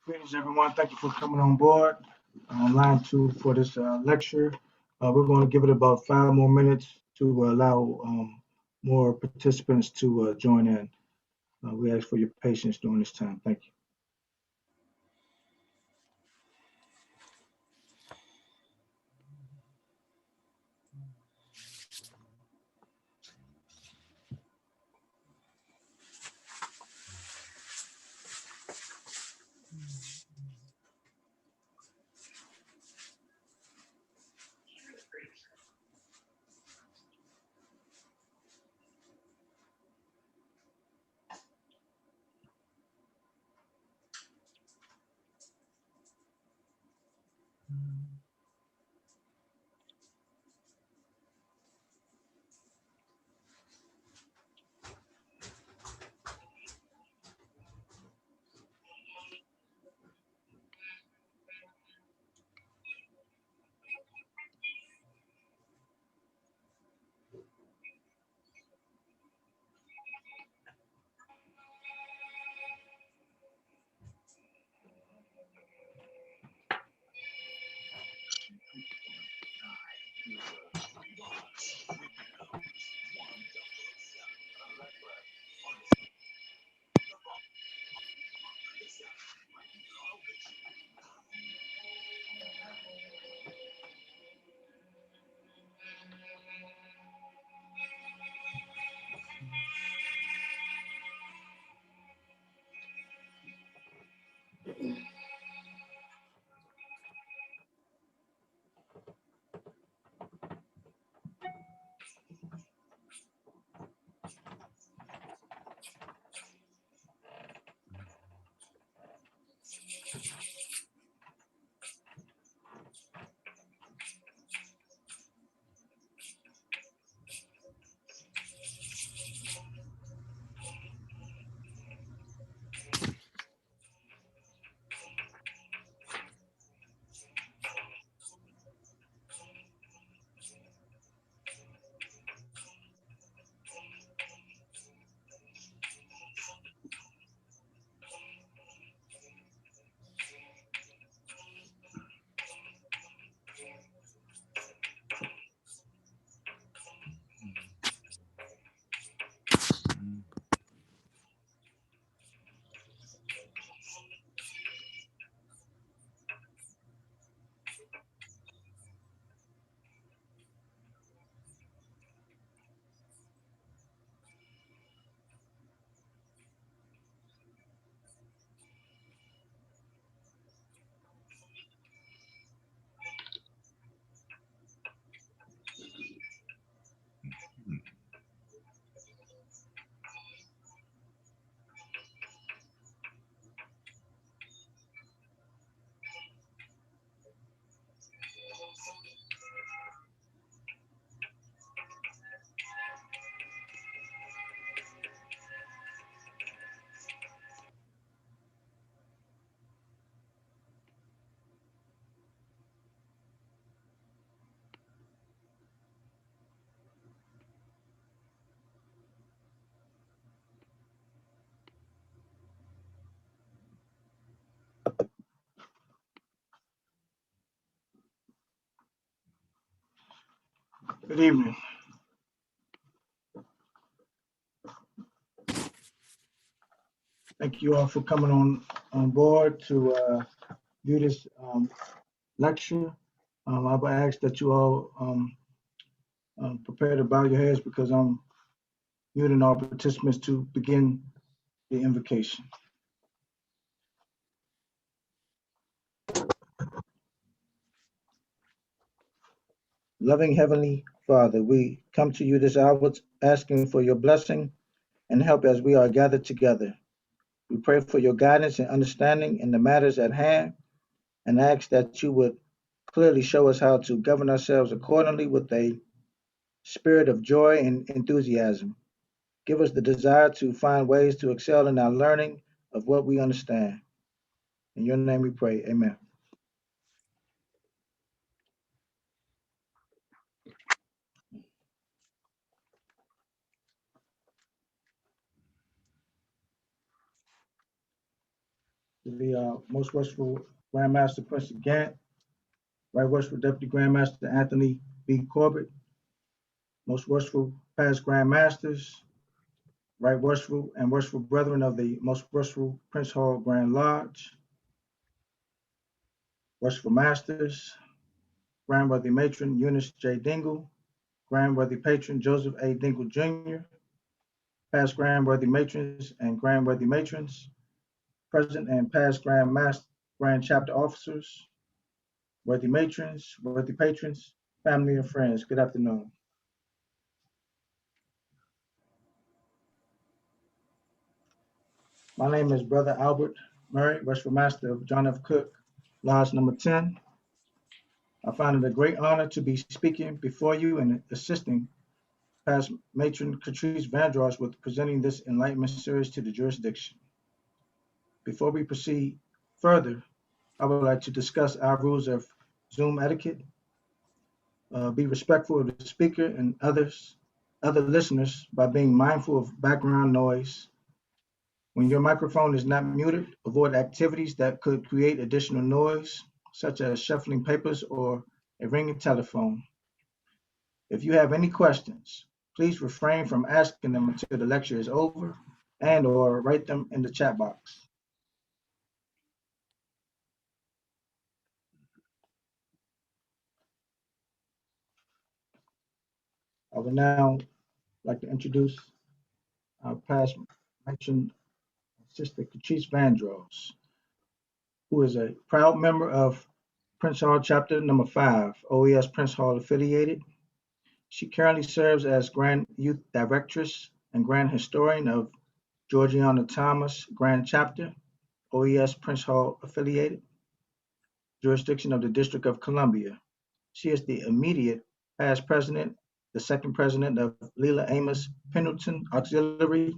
Greetings, everyone. Thank you for coming on board line two for this lecture. We're going to give it about 5 more minutes to allow more participants to join in. We ask for your patience during this time. Thank you. Good evening. Thank you all for coming on board to view this lecture. I would ask that you all prepare to bow your heads because I'm muting all participants to begin the invocation. Loving Heavenly Father, we come to you this hour asking for your blessing and help as we are gathered together. We pray for your guidance and understanding in the matters at hand and ask that you would clearly show us how to govern ourselves accordingly with a spirit of joy and enthusiasm. Give us the desire to find ways to excel in our learning of what we understand. In your name we pray. Amen. to the Most Worshipful Grandmaster Prince Gant, Right Worshipful Deputy Grandmaster Anthony B. Corbett, Most Worshipful Past Grandmasters, Right Worshipful and Worshipful Brethren of the Most Worshipful Prince Hall Grand Lodge, Worshipful Masters, Grand Worthy Matron Eunice J. Dingle, Grand Worthy Patron Joseph A. Dingle Jr., past Grand Worthy Matrons and Grand Worthy Matrons, present and past Grand Chapter Officers, Worthy Matrons, Worthy Patrons, family and friends, good afternoon. My name is Brother Albert Murray, Worshipful Master of John F. Cook, Lodge number 10. I find it a great honor to be speaking before you and assisting past Matron Catrice Vandross with presenting this Enlightenment series to the jurisdiction. Before we proceed further, I would like to discuss our rules of Zoom etiquette. Be respectful of the speaker and other listeners by being mindful of background noise. When your microphone is not muted, avoid activities that could create additional noise, such as shuffling papers or a ringing telephone. If you have any questions, please refrain from asking them until the lecture is over and/or write them in the chat box. I would now like to introduce our past mentioned Sister Catrice Vandross, who is a proud member of Prince Hall Chapter Number 5, OES Prince Hall affiliated. She currently serves as Grand Youth Directress and Grand Historian of Georgiana Thomas Grand Chapter, OES Prince Hall affiliated, jurisdiction of the District of Columbia. She is the immediate past president, the second president of Leela Amos Pendleton Auxiliary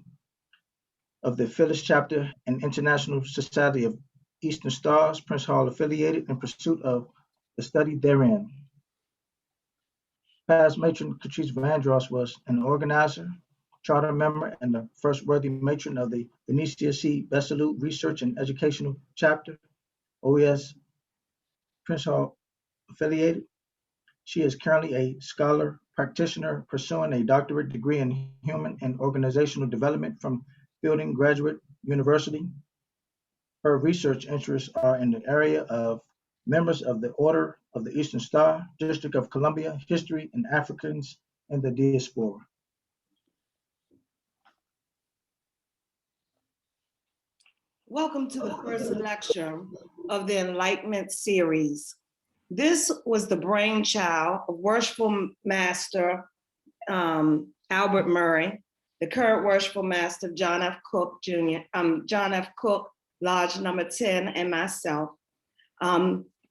of the Phyllis Chapter and International Society of Eastern Stars, Prince Hall affiliated, in pursuit of the study therein. Past matron Catrice Vandross was an organizer, charter member, and the first worthy matron of the Benicia C. Besalou Research and Educational Chapter, OES Prince Hall affiliated. She is currently a scholar practitioner pursuing a doctorate degree in human and organizational development from Fielding Graduate University. Her research interests are in the area of members of the Order of the Eastern Star, District of Columbia, history, and Africans in the diaspora. Welcome to the first lecture of the Enlightenment series. This was the brainchild of Worshipful Master Albert Murray, the current Worshipful Master John F. Cook Jr., John F. Cook, Lodge number 10, and myself.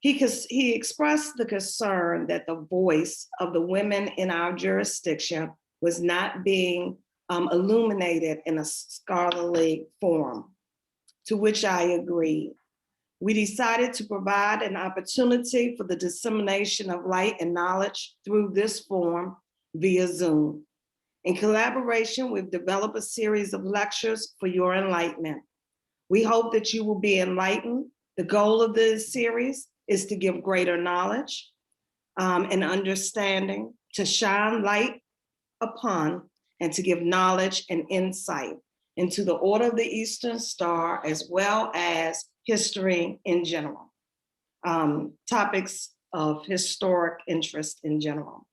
He expressed the concern that the voice of the women in our jurisdiction was not being illuminated in a scholarly form, to which I agreed. We decided to provide an opportunity for the dissemination of light and knowledge through this form via Zoom. In collaboration, we've developed a series of lectures for your enlightenment. We hope that you will be enlightened. The goal of this series is to give greater knowledge and understanding, to shine light upon, and to give knowledge and insight into the Order of the Eastern Star, as well as history in general, topics of historic interest in general.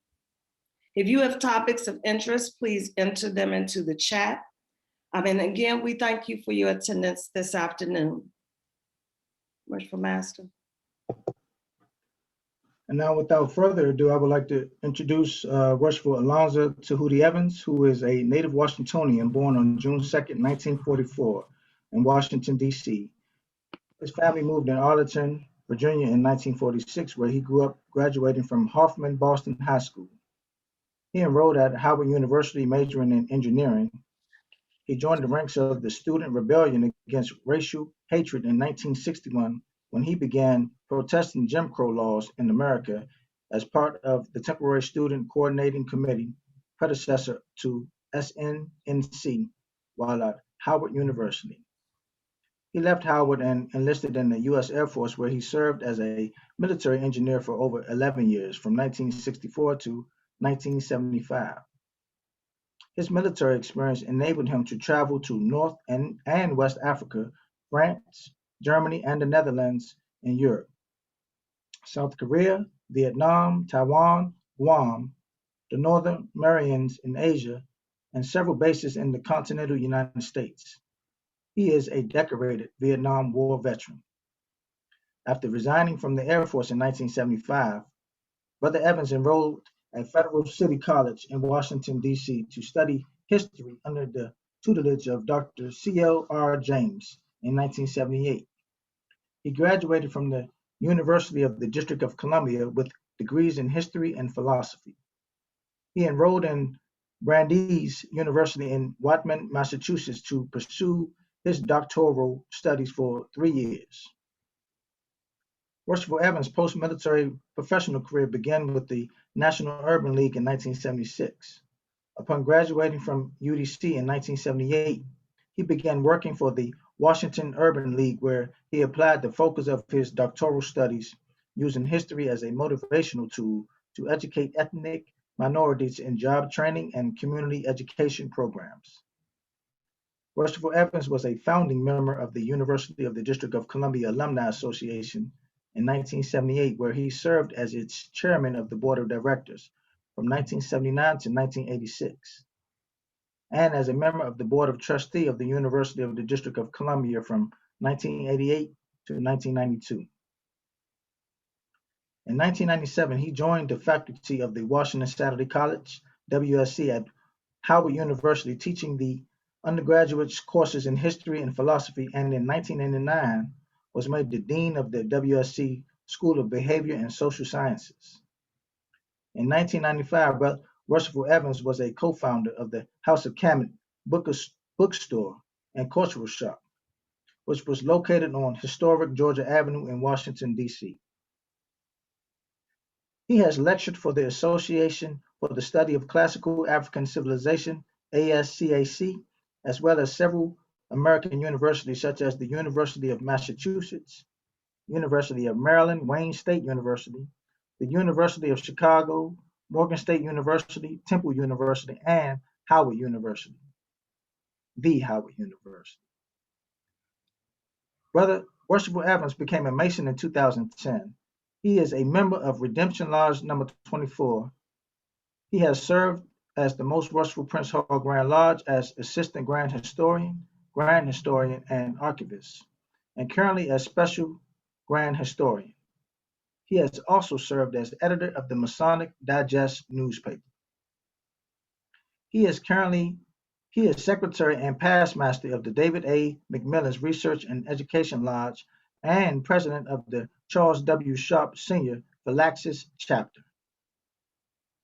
If you have topics of interest, please enter them into the chat. And again, we thank you for your attendance this afternoon. Worshipful Master. And now, without further ado, I would like to introduce Worshipful Alonzo Tehuti Evans, who is a native Washingtonian born on June 2nd, 1944 in Washington, D.C. His family moved in Arlington, Virginia in 1946, where he grew up, graduating from Hoffman Boston High School. He enrolled at Howard University, majoring in engineering. He joined the ranks of the Student Rebellion against racial hatred in 1961 when he began protesting Jim Crow laws in America as part of the Temporary Student Coordinating Committee, predecessor to SNNC, while at Howard University. He left Howard and enlisted in the U.S. Air Force, where he served as a military engineer for over 11 years, from 1964 to 1975. His military experience enabled him to travel to North and West Africa, France, Germany, and the Netherlands in Europe, South Korea, Vietnam, Taiwan, Guam, the Northern Marianas in Asia, and several bases in the continental United States. He is a decorated Vietnam War veteran. After resigning from the Air Force in 1975, Brother Evans enrolled at Federal City College in Washington, D.C. to study history under the tutelage of Dr. C.L.R. James in 1978. He graduated from the University of the District of Columbia with degrees in history and philosophy. He enrolled in Brandeis University in Whatman, Massachusetts to pursue his doctoral studies for 3 years. Worshipful Evans' post-military professional career began with the National Urban League in 1976. Upon graduating from UDC in 1978, he began working for the Washington Urban League, where he applied the focus of his doctoral studies using history as a motivational tool to educate ethnic minorities in job training and community education programs. Worshipful Evans was a founding member of the University of the District of Columbia Alumni Association in 1978, where he served as its chairman of the board of directors from 1979 to 1986, and as a member of the board of trustee of the University of the District of Columbia from 1988 to 1992. In 1997, he joined the faculty of the Washington Saturday College, WSC, at Howard University, teaching the undergraduate courses in history and philosophy, and in 1999 was made the dean of the WSC School of Behavior and Social Sciences. In 1995, Worshipful Evans was a co-founder of the House of Kemet bookstore and cultural shop, which was located on historic Georgia Avenue in Washington, D.C. He has lectured for the Association for the Study of Classical African Civilization, ASCAC, as well as several American universities such as the University of Massachusetts, University of Maryland, Wayne State University, the University of Chicago, Morgan State University, Temple University, and Howard University, the Howard University. Brother Worshipful Evans became a Mason in 2010. He is a member of Redemption Lodge number 24. He has served as the Most Worshipful Prince Hall Grand Lodge as Assistant Grand Historian, and Archivist, and currently as Special Grand Historian. He has also served as editor of the Masonic Digest newspaper. He is secretary and past master of the David A. McMillan's Research and Education Lodge and president of the Charles W. Sharp Sr. Philaxis chapter.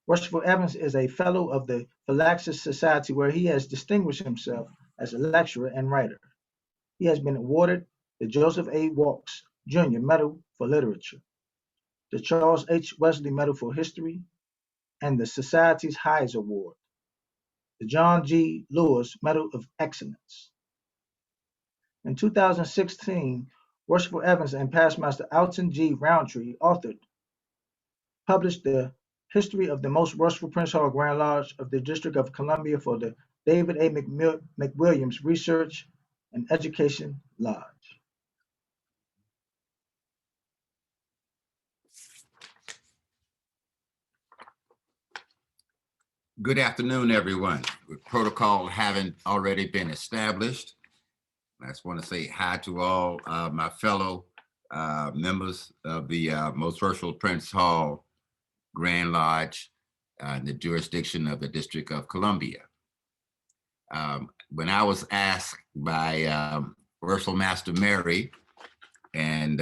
Worshipful Evans is a fellow of the Philaxis Society, where he has distinguished himself as a lecturer and writer. He has been awarded the Joseph A. Walks Jr. Medal for Literature, the Charles H. Wesley Medal for History, and the Society's Hayes Award, the John G. Lewis Medal of Excellence. In 2016, Worshipful Evans and past master Alton G. Roundtree published the History of the Most Worshipful Prince Hall Grand Lodge of the District of Columbia for the David A. McWilliams Research and Education Lodge. Good afternoon, everyone. With protocol having already been established, I just want to say hi to all my fellow members of the Most Worshipful Prince Hall Grand Lodge in the jurisdiction of the District of Columbia. When I was asked by Worshipful Master Mary and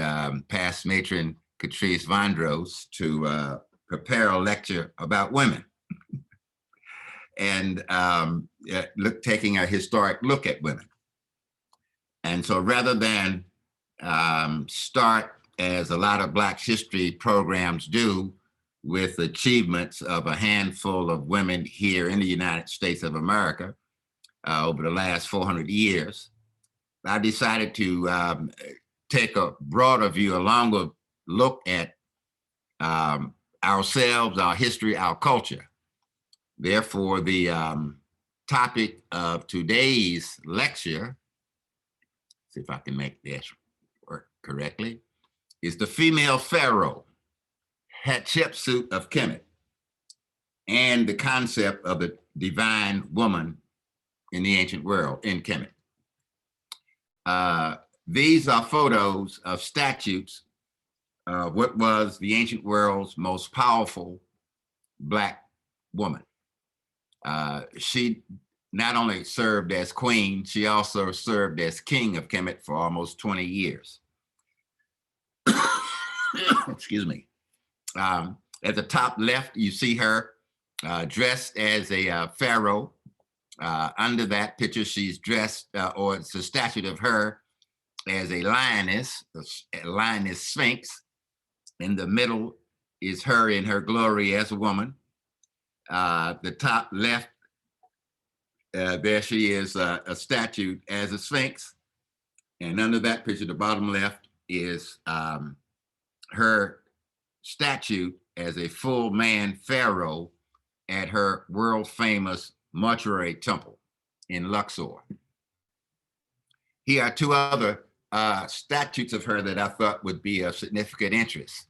past matron Catrice Vondros to prepare a lecture about women, and taking a historic look at women. And so rather than start, as a lot of Black history programs do, with achievements of a handful of women here in the United States of America over the last 400 years, I decided to take a broader view, a longer look at ourselves, our history, our culture. Therefore, the topic of today's lecture, see if I can make this work correctly, is the female pharaoh, Hatshepsut of Kemet, and the concept of the divine woman in the ancient world in Kemet. These are photos of statues of what was the ancient world's most powerful Black woman. She not only served as queen, she also served as king of Kemet for almost 20 years. Excuse me. At the top left, you see her dressed as a pharaoh. Under that picture, she's dressed, or it's a statue of her as a lioness sphinx. In the middle is her in her glory as a woman. The top left, there she is, a statue as a sphinx. And under that picture, the bottom left is her statue as a full man pharaoh at her world famous mortuary temple in Luxor. Here are two other statues of her that I thought would be of significant interest.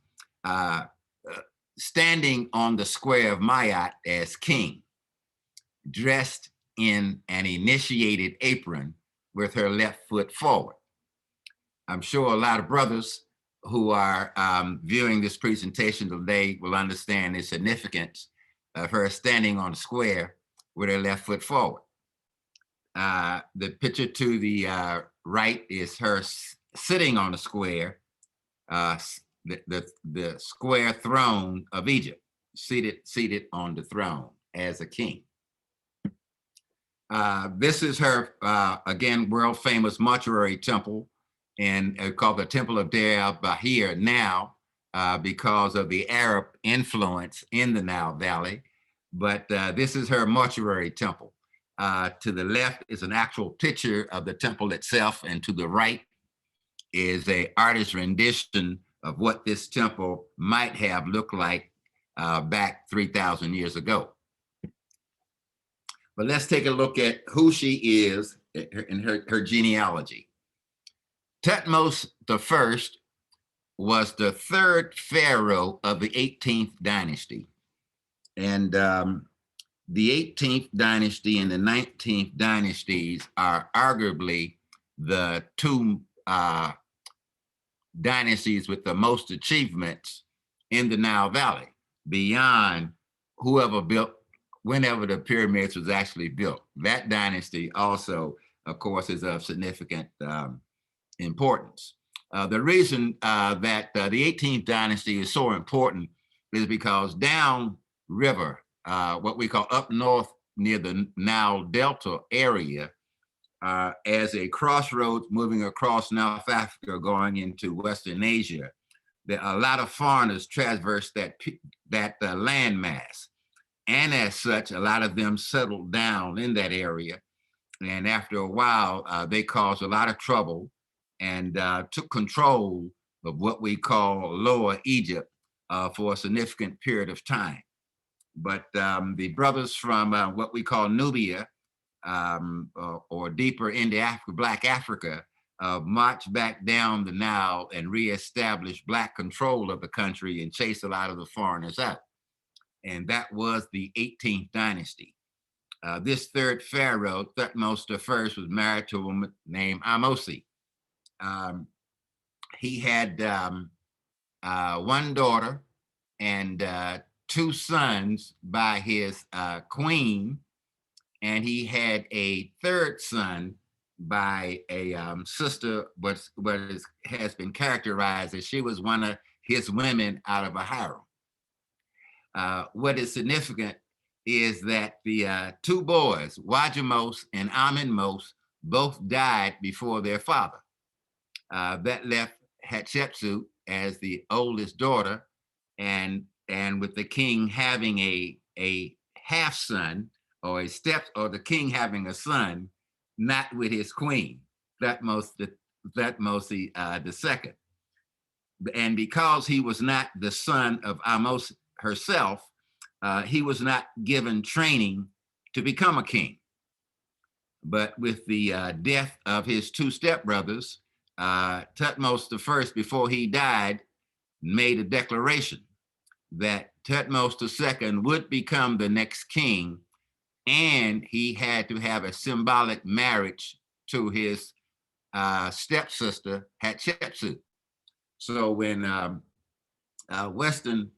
Standing on the square of Mayat as king, dressed in an initiated apron with her left foot forward. I'm sure a lot of brothers who are viewing this presentation today will understand the significance of her standing on the square with her left foot forward. The picture to the right is her sitting on the square, the square throne of Egypt, seated on the throne as a king. This is her, again, world famous mortuary temple, and called the Temple of Deir al-Bahir now because of the Arab influence in the Nile Valley. But this is her mortuary temple. To the left is an actual picture of the temple itself, and to the right is an artist's rendition of what this temple might have looked like back 3,000 years ago. But let's take a look at who she is and her genealogy. Thutmose I was the third pharaoh of the 18th dynasty. And the 18th dynasty and the 19th dynasties are arguably the two dynasties with the most achievements in the Nile Valley, beyond whenever the pyramids was actually built. That dynasty also, of course, is of significant importance. The reason that the 18th dynasty is so important is because down river, what we call up north near the Nile Delta area, as a crossroads moving across North Africa going into Western Asia, a lot of foreigners traverse that landmass. And as such, a lot of them settled down in that area. And after a while, they caused a lot of trouble and took control of what we call Lower Egypt for a significant period of time. But the brothers from what we call Nubia, or deeper into Black Africa, marched back down the Nile and reestablished Black control of the country and chased a lot of the foreigners out. And that was the 18th dynasty. This third pharaoh, Thutmose I, was married to a woman named Amosi. He had one daughter and two sons by his queen, and he had a third son by a sister, what has been characterized as she was one of his women out of a harem. What is significant is that the two boys, Wajimos and Amenmos, both died before their father. That left Hatshepsut as the oldest daughter, and with the king having a half son, or the king having a son, not with his queen. Thutmose the second. And because he was not the son of Amos herself, he was not given training to become a king. But with the death of his two stepbrothers, Thutmose the first, before he died, made a declaration that Thutmose the second would become the next king, and he had to have a symbolic marriage to his stepsister Hatshepsut. So when Western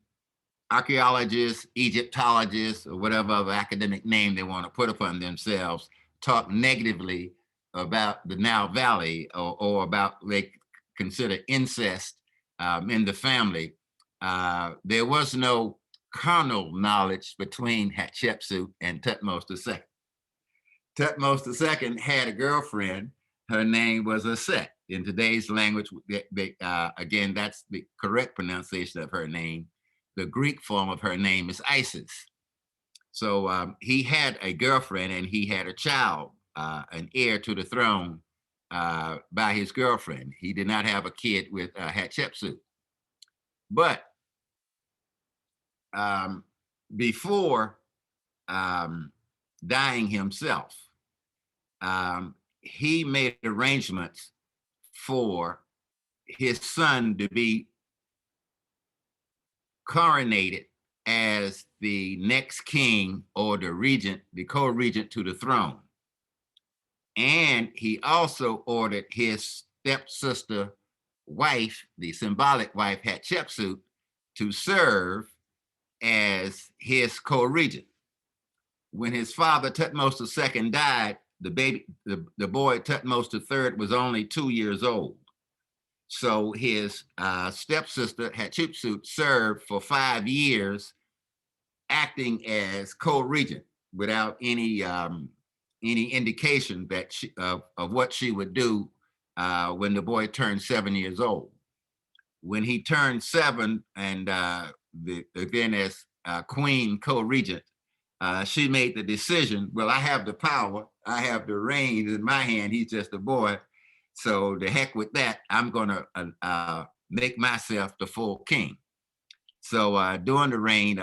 archaeologists, Egyptologists, or whatever other academic name they want to put upon themselves, talk negatively about the Nile Valley, or about they consider incest in the family, there was no carnal knowledge between Hatshepsut and Thutmose II. Thutmose II had a girlfriend. Her name was Aset. In today's language, again, that's the correct pronunciation of her name. The Greek form of her name is Isis. So he had a girlfriend, and he had a child, an heir to the throne by his girlfriend. He did not have a kid with Hatshepsut. But before dying himself, he made arrangements for his son to be coronated as the next king, or the regent, the co-regent to the throne. And he also ordered his stepsister wife, the symbolic wife Hatshepsut, to serve as his co-regent. When his father Thutmose II died, the boy Thutmose III was only 2 years old. So his stepsister Hatshepsut served for 5 years, acting as co-regent without any indication that of what she would do when the boy turned 7 years old. When he turned 7, and again as queen co-regent, she made the decision, well, I have the power, I have the reins in my hand, he's just a boy, so the heck with that, I'm gonna make myself the full king. So during the reign,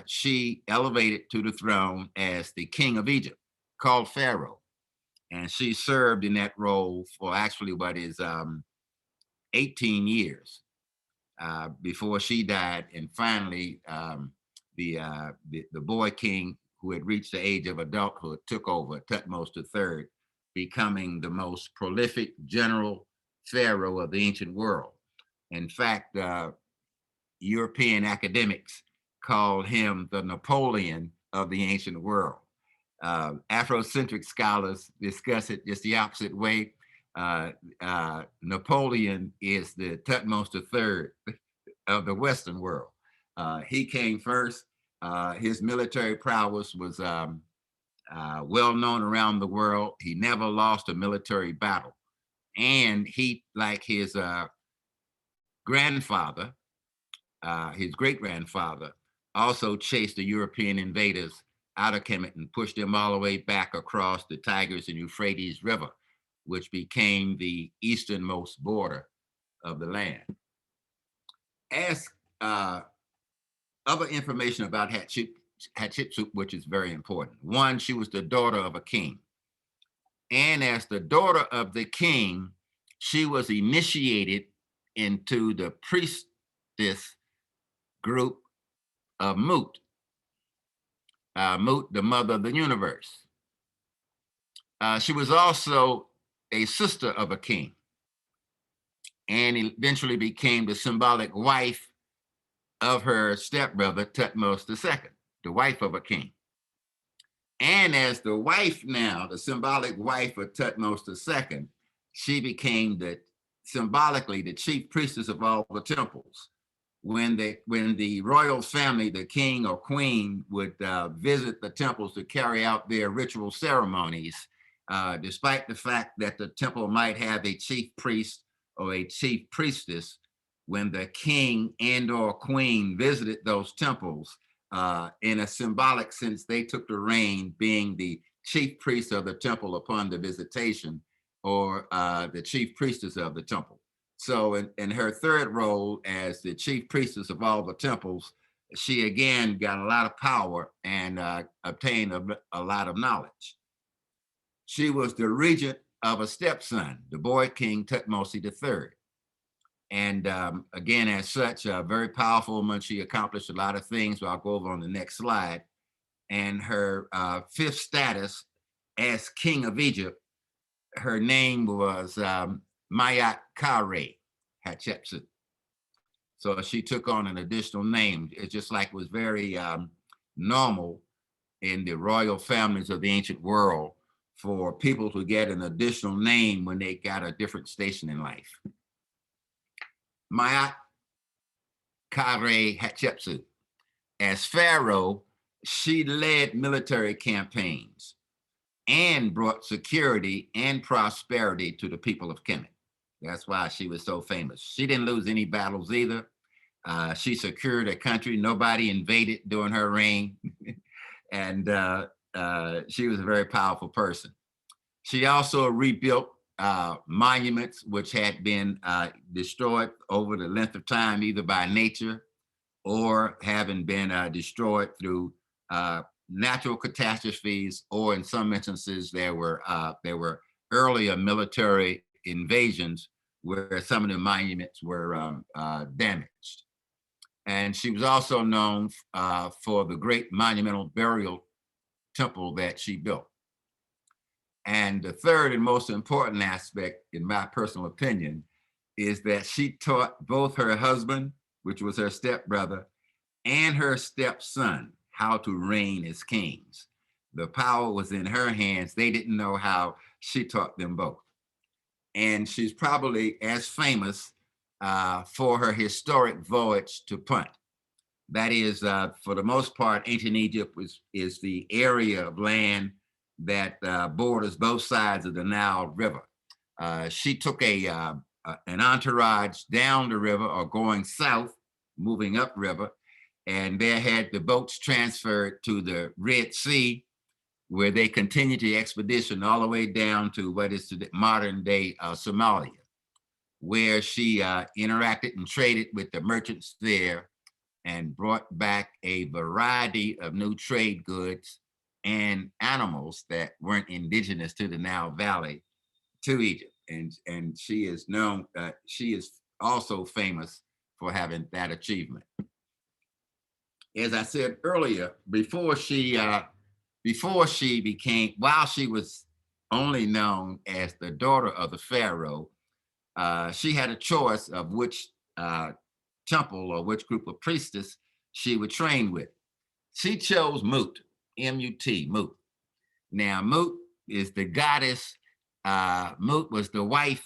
she elevated to the throne as the king of Egypt, called Pharaoh. And she served in that role for actually what is 18 years before she died. And finally, the boy king, who had reached the age of adulthood, took over, Thutmose III, becoming the most prolific general pharaoh of the ancient world. In fact, European academics called him the Napoleon of the ancient world. Afrocentric scholars discuss it just the opposite way. Napoleon is the Thutmose III of the Western world. He came first. His military prowess was well known around the world. He never lost a military battle. And he, like his grandfather, his great-grandfather, also chased the European invaders out of Kemet and pushed them all the way back across the Tigris and Euphrates River, which became the easternmost border of the land. As other information about Hatshepsut, which is very important. One, she was the daughter of a king. And as the daughter of the king, she was initiated into the priestess group of Mut. Mut, the mother of the universe. She was also a sister of a king, and eventually became the symbolic wife of her stepbrother, Thutmose II, the wife of a king. And as the wife now, the symbolic wife of Thutmose II, she became symbolically the chief priestess of all the temples. When the royal family, the king or queen, would visit the temples to carry out their ritual ceremonies, despite the fact that the temple might have a chief priest or a chief priestess, when the king and or queen visited those temples, in a symbolic sense, they took the reign, being the chief priest of the temple upon the visitation, or the chief priestess of the temple. So in her third role as the chief priestess of all the temples, she again got a lot of power and obtained a lot of knowledge. She was the regent of a stepson, the boy king Tutmosis III. And again, as such, a very powerful woman. She accomplished a lot of things. I'll go over on the next slide. And her fifth status as king of Egypt, her name was Mayat Kare Hatshepsut. So she took on an additional name. It's just like it was very normal in the royal families of the ancient world for people to get an additional name when they got a different station in life. Mayat Kare Hatshepsut. As Pharaoh, she led military campaigns and brought security and prosperity to the people of Kemet. That's why she was so famous. She didn't lose any battles either. She secured a country. Nobody invaded during her reign. And she was a very powerful person. She also rebuilt monuments which had been destroyed over the length of time, either by nature or having been destroyed through natural catastrophes, or in some instances there were earlier military invasions where some of the monuments were damaged. And she was also known for the great monumental burial temple that she built. And the third and most important aspect, in my personal opinion, is that she taught both her husband, which was her stepbrother, and her stepson how to reign as kings. The power was in her hands. They didn't know how. She taught them both. And she's probably as famous for her historic voyage to Punt. That is, for the most part, ancient Egypt is the area of land that borders both sides of the Nile River. She took an entourage down the river, or going south, moving upriver, and they had the boats transferred to the Red Sea, where they continued the expedition all the way down to what is the modern day Somalia, where she interacted and traded with the merchants there and brought back a variety of new trade goods and animals that weren't indigenous to the Nile Valley to Egypt. And she is known, she is also famous for having that achievement. As I said earlier, while she was only known as the daughter of the Pharaoh, she had a choice of which temple or which group of priestess she would train with. She chose Mut, M-U-T, Mut. Now, Mut is the goddess. Mut was the wife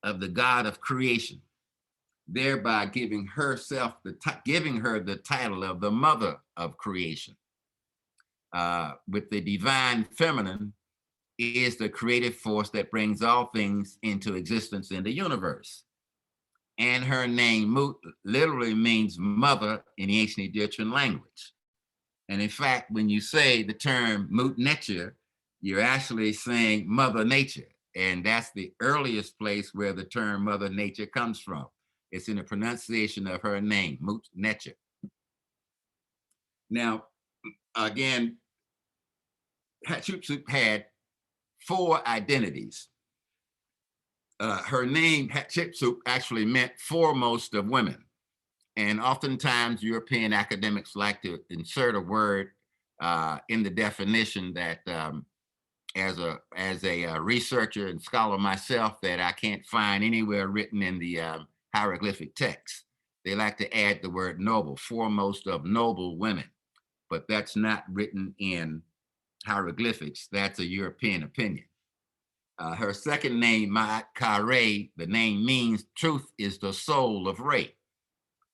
of the god of creation, thereby giving her the title of the mother of creation. With the divine feminine is the creative force that brings all things into existence in the universe. And her name, Mut, literally means mother in the ancient Egyptian language. And in fact, when you say the term Mut Neter, you're actually saying Mother Nature. And that's the earliest place where the term Mother Nature comes from. It's in the pronunciation of her name, Mut Neter. Now, again, Hatshepsut had 4 identities. Her name, Hatshepsut, actually meant foremost of women. And oftentimes European academics like to insert a word in the definition that as a researcher and scholar myself, that I can't find anywhere written in the hieroglyphic text. They like to add the word noble, foremost of noble women, but that's not written in hieroglyphics. That's a European opinion. Her second name, Ma'at Kare, the name means truth is the soul of Re.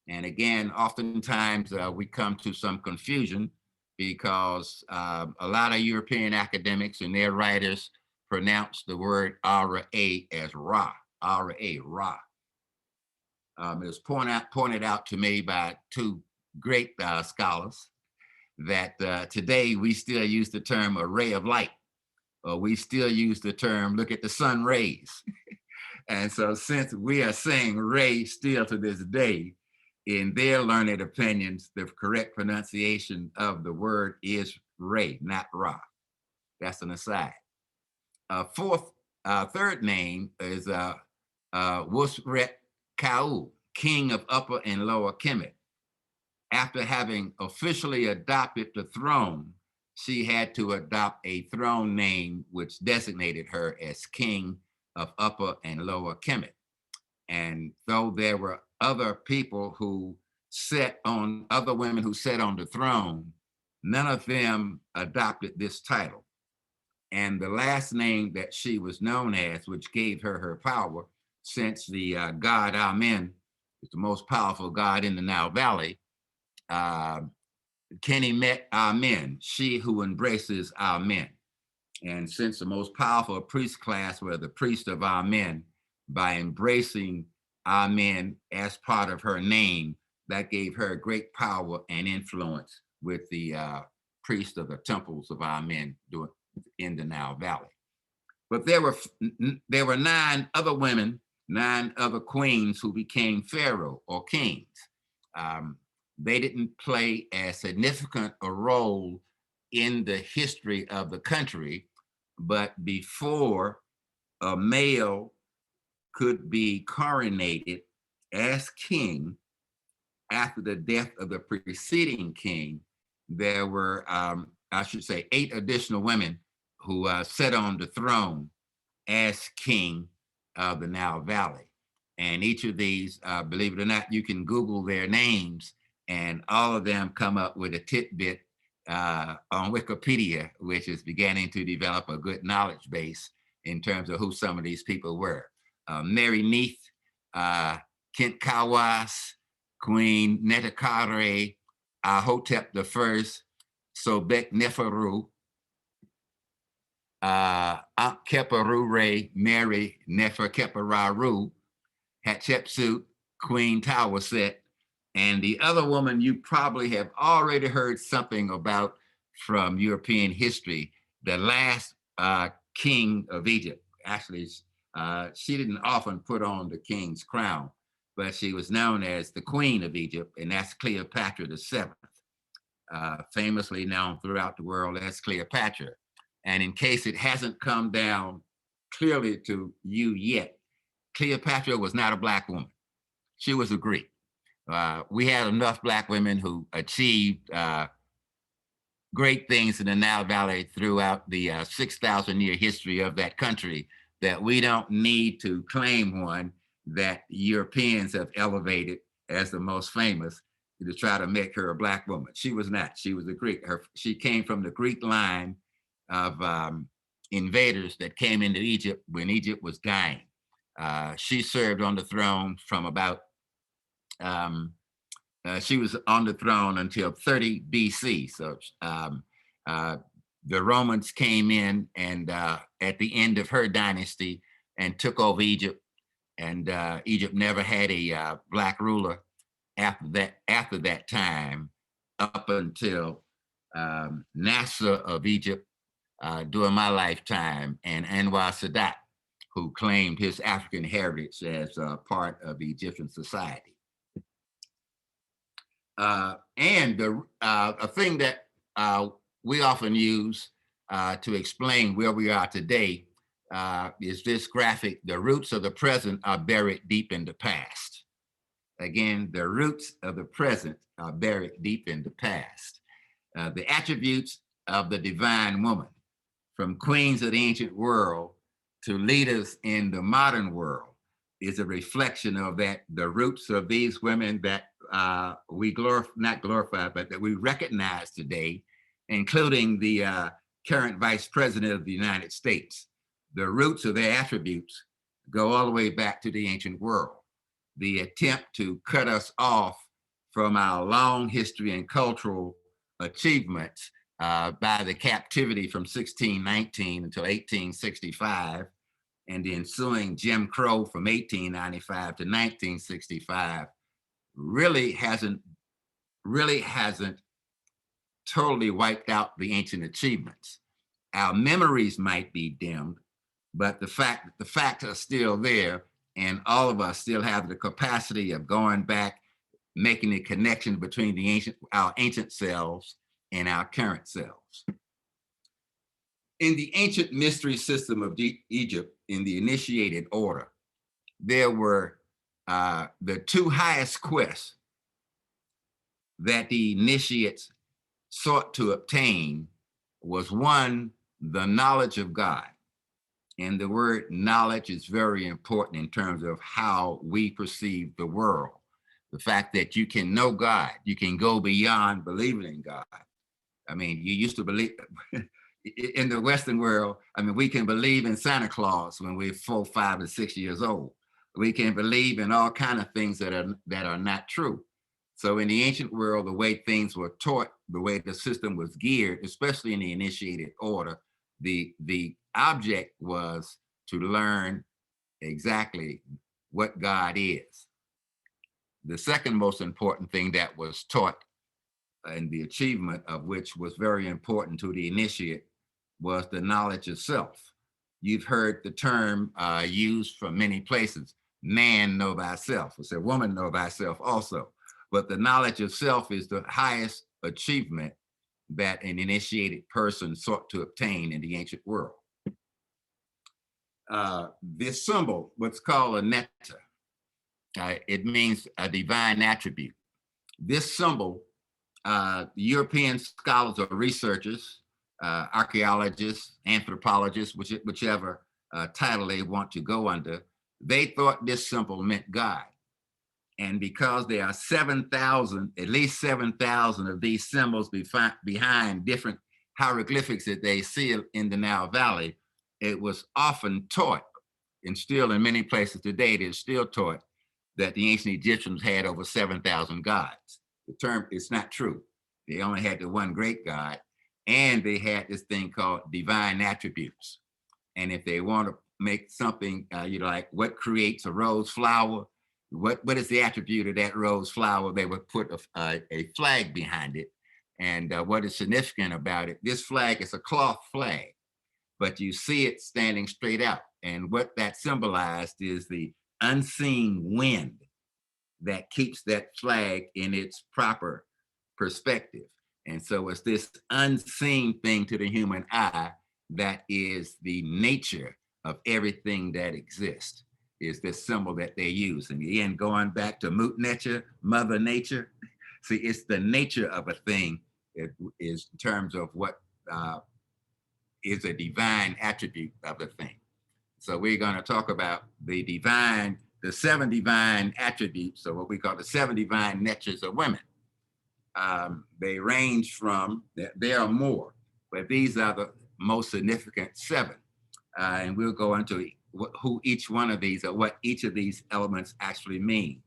And again, oftentimes we come to some confusion because a lot of European academics and their writers pronounce the word Ra as Ra, Ra, Ra. It was pointed out to me by 2 great scholars that today we still use the term a ray of light. we still use the term, look at the sun rays. And so since we are saying Ray still to this day, in their learned opinions, the correct pronunciation of the word is Ray, not Ra. That's an aside. Third name is Wusret Kau, king of Upper and Lower Kemet. After having officially adopted the throne, she had to adopt a throne name which designated her as king of Upper and Lower Kemet. And though there were other people who other women who sat on the throne, none of them adopted this title. And the last name that she was known as, which gave her power, since the god Amen is the most powerful god in the Nile Valley, Kemet Amen, she who embraces Amen. And since the most powerful priest class were the priests of Amen, by embracing Amen as part of her name, that gave her great power and influence with the priests of the temples of Amen in the Nile Valley. But there were 9 other women, 9 other queens who became pharaoh or kings. They didn't play as significant a role in the history of the country, but before a male could be coronated as king after the death of the preceding king, there were, I should say, 8 additional women who sat on the throne as king of the Nile Valley. And each of these, believe it or not, you can Google their names, and all of them come up with a tidbit on Wikipedia, which is beginning to develop a good knowledge base in terms of who some of these people were. Mary Neith, Kent Kawas, Queen Netakare, Hotep I, Sobek Neferu, Keperure, Mary Neferkeperaru, Hatshepsut, Queen Tawaset, and the other woman you probably have already heard something about from European history, the last king of Egypt. Actually, she didn't often put on the king's crown, but she was known as the Queen of Egypt, and that's Cleopatra VII, famously known throughout the world as Cleopatra. And in case it hasn't come down clearly to you yet, Cleopatra was not a Black woman. She was a Greek. We had enough Black women who achieved great things in the Nile Valley throughout the 6,000-year history of that country that we don't need to claim one that Europeans have elevated as the most famous to try to make her a Black woman. She was not. She was a Greek. She came from the Greek line of invaders that came into Egypt when Egypt was dying. She served on the throne from about, she was on the throne until 30 BC. So the Romans came in and at the end of her dynasty and took over Egypt. And Egypt never had a Black ruler after that time, up until Nasser of Egypt during my lifetime, and Anwar Sadat, who claimed his African heritage as part of Egyptian society. And a thing that we often use to explain where we are today is this graphic: the roots of the present are buried deep in the past. Again, the roots of the present are buried deep in the past. The attributes of the divine woman, from queens of the ancient world to leaders in the modern world, is a reflection of that, the roots of these women that we not glorify, but that we recognize today, including the current Vice President of the United States. The roots of their attributes go all the way back to the ancient world. The attempt to cut us off from our long history and cultural achievements by the captivity from 1619 until 1865, and the ensuing Jim Crow from 1895 to 1965 really hasn't totally wiped out the ancient achievements. Our memories might be dimmed, but the facts are still there, and all of us still have the capacity of going back, making the connection between our ancient selves and our current selves. In the ancient mystery system of Egypt, in the initiated order, there were the two highest quests that the initiates sought to obtain was one, the knowledge of God. And the word knowledge is very important in terms of how we perceive the world. The fact that you can know God, you can go beyond believing in God. I mean, you used to believe in the Western world, I mean, we can believe in Santa Claus when we're 4, 5, and 6 years old. We can believe in all kinds of things that are not true. So in the ancient world, the way things were taught, the way the system was geared, especially in the initiated order, the object was to learn exactly what God is. The second most important thing that was taught, and the achievement of which was very important to the initiate, was the knowledge of self. You've heard the term used from many places, man know thyself. It's a woman know thyself also. But the knowledge of self is the highest achievement that an initiated person sought to obtain in the ancient world. This symbol, what's called a nectar, it means a divine attribute. This symbol, European scholars or researchers, archaeologists, anthropologists, whichever title they want to go under, they thought this symbol meant God. And because there are 7,000, at least 7,000 of these symbols behind different hieroglyphics that they see in the Nile Valley, it was often taught, and still in many places today, it is still taught, that the ancient Egyptians had over 7,000 gods. The term is not true. They only had the one great God, and they had this thing called divine attributes. And if they want to make something, like what creates a rose flower, what is the attribute of that rose flower, they would put a flag behind it. And what is significant about it, this flag is a cloth flag, but you see it standing straight out. And what that symbolized is the unseen wind that keeps that flag in its proper perspective. And so it's this unseen thing to the human eye that is the nature of everything that exists, is this symbol that they use. And again, going back to Mut Nature, Mother Nature, see, it's the nature of a thing. It is in terms of what is a divine attribute of the thing. So we're going to talk about the 7 divine attributes, or what we call the 7 divine natures of women. They range from, there are more, but these are the most significant 7. And we'll go into who each one of these, or what each of these elements actually mean.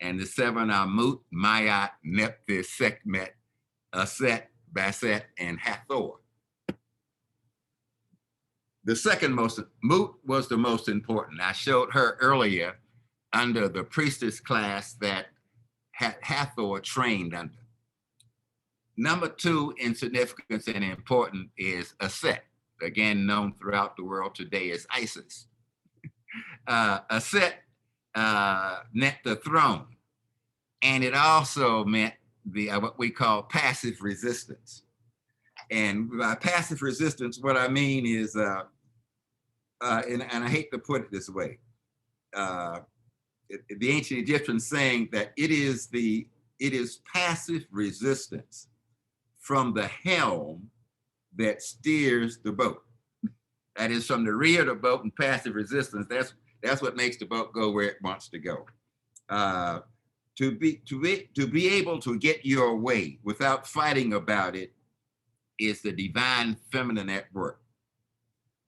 And the 7 are Mut, Mayat, Nephthys, Sekhmet, Aset, Baset, and Hathor. The second most, Mut was the most important. I showed her earlier under the priestess class that Hathor trained under. Number 2 in significance and important is Aset, again known throughout the world today as Isis. Aset meant the throne, and it also meant the what we call passive resistance. And by passive resistance, what I mean is, and I hate to put it this way, the ancient Egyptians saying that it is passive resistance from the helm that steers the boat. That is, from the rear of the boat, and passive resistance, that's what makes the boat go where it wants to go. To be able to get your way without fighting about it is the divine feminine at work.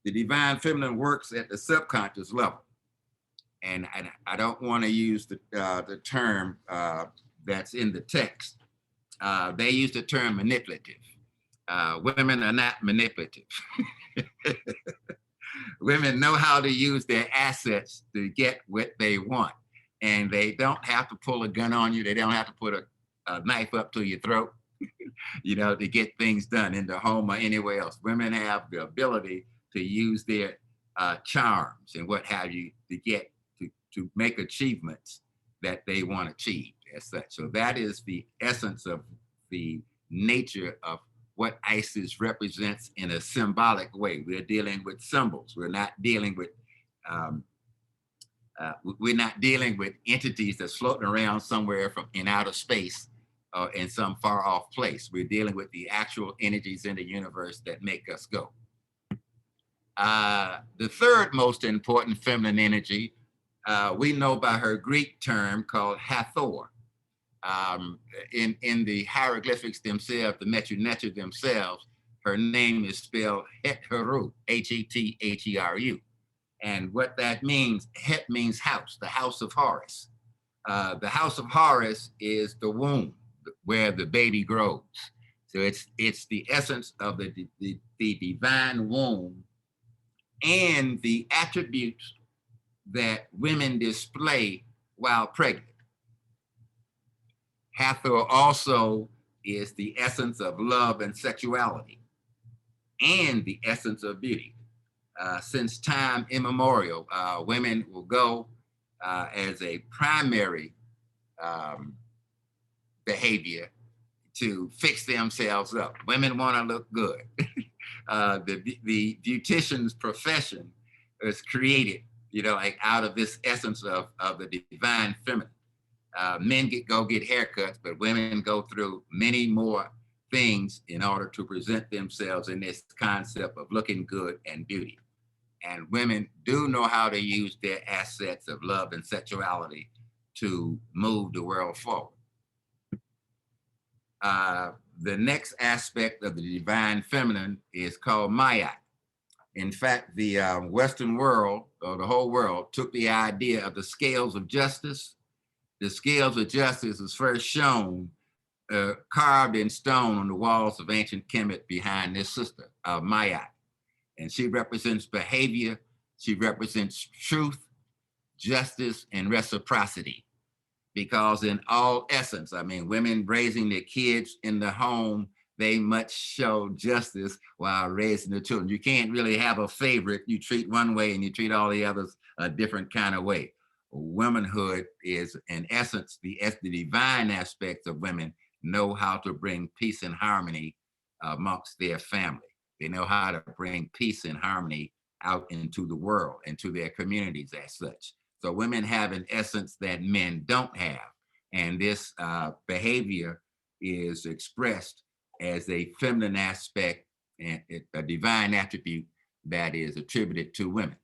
The divine feminine works at the subconscious level. And I don't want to use the term that's in the text. They use the term manipulative. Women are not manipulative. Women know how to use their assets to get what they want. And they don't have to pull a gun on you. They don't have to put a knife up to your throat. to get things done in the home or anywhere else. Women have the ability to use their charms and what have you to make achievements that they want to achieve as such. So that is the essence of the nature of what Isis represents in a symbolic way. We're dealing with symbols. We're not dealing with entities that's floating around somewhere in outer space or in some far off place. We're dealing with the actual energies in the universe that make us go. The third most important feminine energy, we know by her Greek term called Hathor. In the hieroglyphics themselves, the Metu Neter themselves, her name is spelled Het-Heru, H-E-T-H-E-R-U. And what that means, Het means house, the house of Horus. The house of Horus is the womb where the baby grows. So it's the essence of the divine womb and the attributes that women display while pregnant. Hathor also is the essence of love and sexuality and the essence of beauty. Since time immemorial, women will go as a primary behavior to fix themselves up. Women want to look good. The beautician's profession is created, like out of this essence of the divine feminine. Men go get haircuts, but women go through many more things in order to present themselves in this concept of looking good and beauty. And women do know how to use their assets of love and sexuality to move the world forward. The next aspect of the divine feminine is called Ma'at. In fact, the Western world, or the whole world, took the idea of the scales of justice. The scales of justice was first shown carved in stone on the walls of Ancient Kemet behind this sister, Ma'at. And she represents behavior, she represents truth, justice, and reciprocity. Because in all essence, women raising their kids in the home, they must show justice while raising the children. You can't really have a favorite. You treat one way and you treat all the others a different kind of way. Womanhood is, in essence, the divine aspects of women know how to bring peace and harmony amongst their family. They know how to bring peace and harmony out into the world, into their communities as such. So women have an essence that men don't have. And this behavior is expressed as a feminine aspect and a divine attribute that is attributed to women.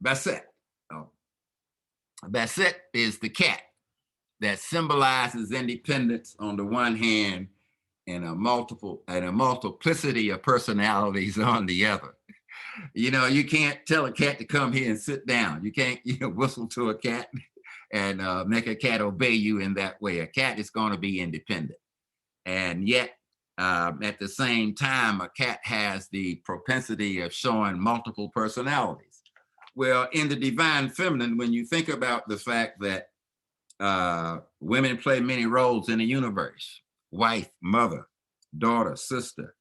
Basset. Basset is the cat that symbolizes independence on the one hand and a multiplicity of personalities on the other. You can't tell a cat to come here and sit down. You can't whistle to a cat and make a cat obey you in that way. A cat is going to be independent. And yet, at the same time, a cat has the propensity of showing multiple personalities. Well, in the divine feminine, when you think about the fact that women play many roles in the universe, wife, mother, daughter, sister,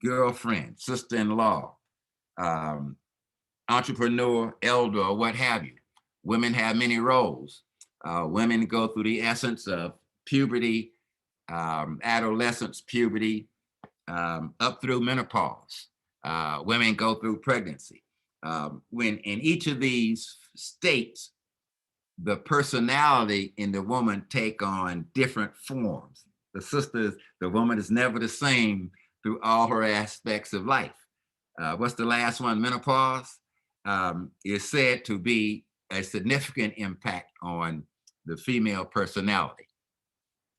girlfriend, sister-in-law, entrepreneur, elder, or what have you. Women have many roles. Women go through the essence of puberty, adolescence, puberty, up through menopause. Women go through pregnancy. When in each of these states, the personality in the woman take on different forms. The woman is never the same through all her aspects of life. What's the last one? Menopause is said to be a significant impact on the female personality.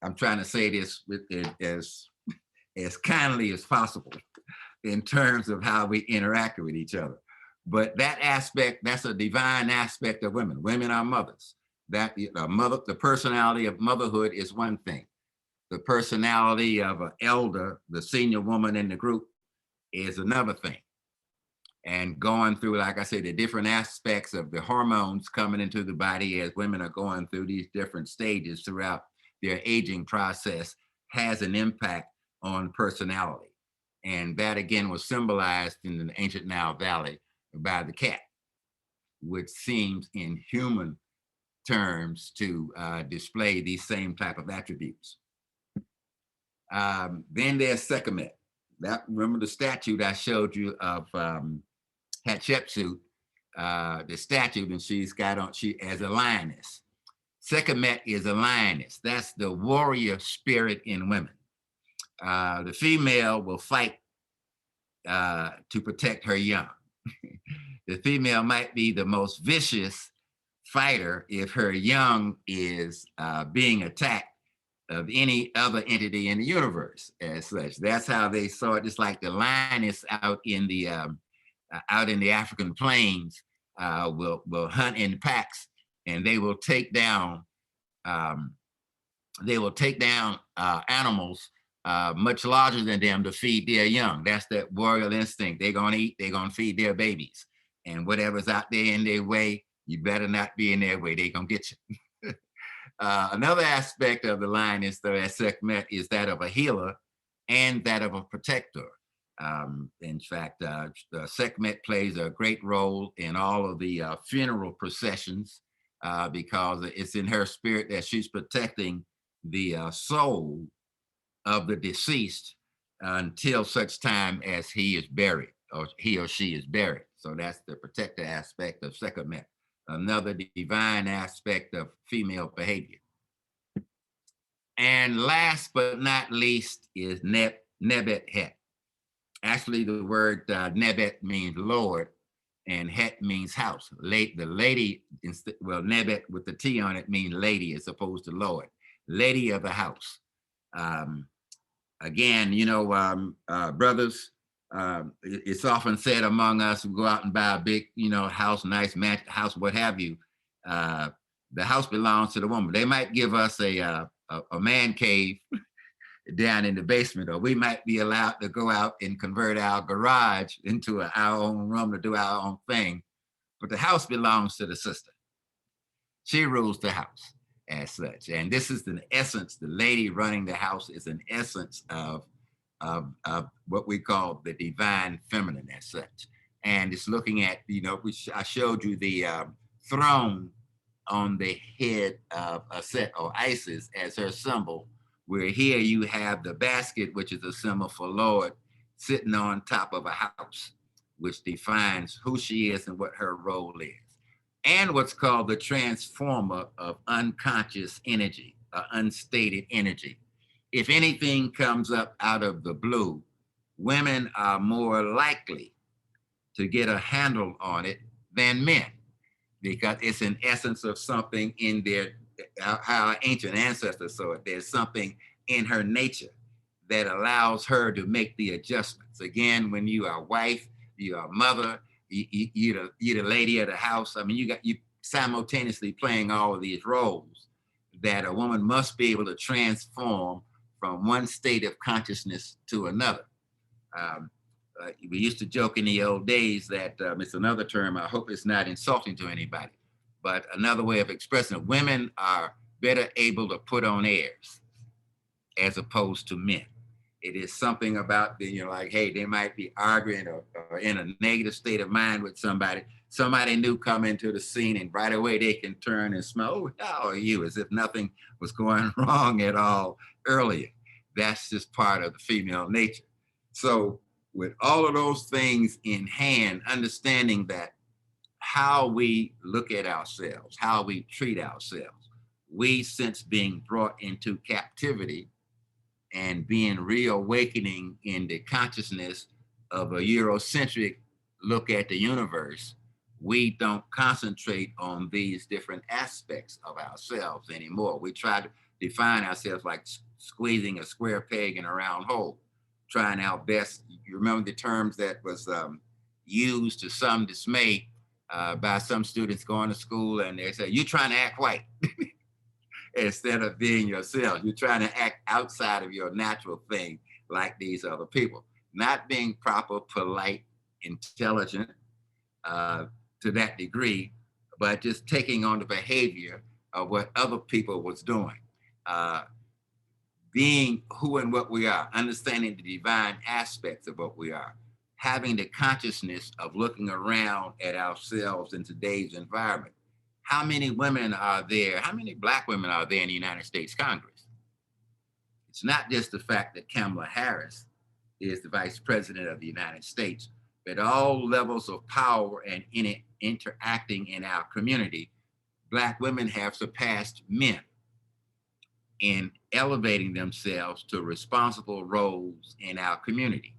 I'm trying to say this with as kindly as possible in terms of how we interact with each other. But that aspect, that's a divine aspect of women. Women are mothers. The personality of motherhood is one thing. The personality of an elder, the senior woman in the group, is another thing. And going through, like I said, the different aspects of the hormones coming into the body as women are going through these different stages throughout their aging process has an impact on personality. And that again was symbolized in the ancient Nile Valley by the cat, which seems in human terms to display these same type of attributes. Then there's Sekhmet. Remember the statue I showed you of Hatshepsut, the statue, and she as a lioness. Sekhmet is a lioness. That's the warrior spirit in women. The female will fight to protect her young. The female might be the most vicious fighter if her young is being attacked of any other entity in the universe as such. That's how they saw it. Just like the lioness out in the African plains will hunt in packs, and they will take down animals much larger than them to feed their young. That's that warrior instinct. They're gonna eat. They're gonna feed their babies, and whatever's out there in their way, you better not be in their way. They're gonna get you. Another aspect of the lioness, though, at Sekhmet is that of a healer and that of a protector. In fact, Sekhmet plays a great role in all of the funeral processions because it's in her spirit that she's protecting the soul of the deceased until such time as he is buried or he or she is buried. So that's the protector aspect of Sekhmet. Another divine aspect of female behavior. And last but not least is Nebet-Het. Actually, the word Nebet means Lord, and Het means house. The lady, Nebet with the T on it means lady as opposed to Lord. Lady of the house. Again, brothers, it's often said among us who go out and buy a big, house, nice house, what have you. The house belongs to the woman. They might give us a man cave down in the basement, or we might be allowed to go out and convert our garage into our own room to do our own thing. But the house belongs to the sister. She rules the house as such. And this is the essence, the lady running the house is an essence of what we call the divine feminine as such. And it's looking at, I showed you the throne on the head of Set or Isis as her symbol, where here you have the basket, which is a symbol for Lord, sitting on top of a house, which defines who she is and what her role is. And what's called the transformer of unconscious energy, unstated energy. If anything comes up out of the blue, women are more likely to get a handle on it than men, because it's an essence of something in their, how our ancient ancestors saw it. There's something in her nature that allows her to make the adjustments. Again, when you are a wife, you are a mother, you're the lady of the house. I mean, you simultaneously playing all of these roles that a woman must be able to transform from one state of consciousness to another. We used to joke in the old days that it's another term, I hope it's not insulting to anybody, but another way of expressing it, women are better able to put on airs as opposed to men. It is something about, like, hey, they might be arguing or in a negative state of mind with somebody. Somebody new come into the scene and right away they can turn and smile, oh, how are you? As if nothing was going wrong at all earlier. That's just part of the female nature. So with all of those things in hand, understanding that how we look at ourselves, how we treat ourselves, we since being brought into captivity and being reawakening in the consciousness of a Eurocentric look at the universe, we don't concentrate on these different aspects of ourselves anymore. We try to define ourselves like squeezing a square peg in a round hole, trying our best. You remember the terms that was used to some dismay by some students going to school, and they say, you're trying to act white. Instead of being yourself, you're trying to act outside of your natural thing like these other people. Not being proper, polite, intelligent to that degree, but just taking on the behavior of what other people was doing. being who and what we are, understanding the divine aspects of what we are, having the consciousness of looking around at ourselves in today's environment. How many women are there? How many Black women are there in the United States Congress? It's not just the fact that Kamala Harris is the Vice President of the United States, but all levels of power and in it, interacting in our community, Black women have surpassed men in elevating themselves to responsible roles in our community.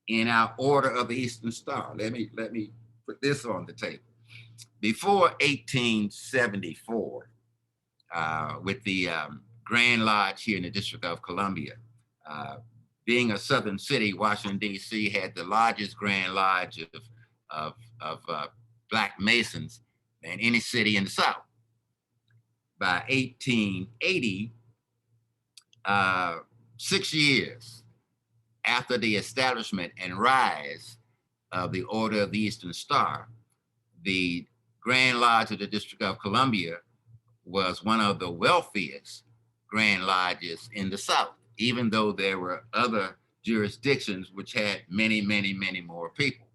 In our Order of the Eastern Star, let me put this on the table. Before 1874, with the Grand Lodge here in the District of Columbia, being a southern city, Washington, D.C. had the largest Grand Lodge of Black Masons than any city in the South. By 1880, 6 years after the establishment and rise of the Order of the Eastern Star, the Grand Lodge of the District of Columbia was one of the wealthiest Grand Lodges in the South, even though there were other jurisdictions which had many, many, many more people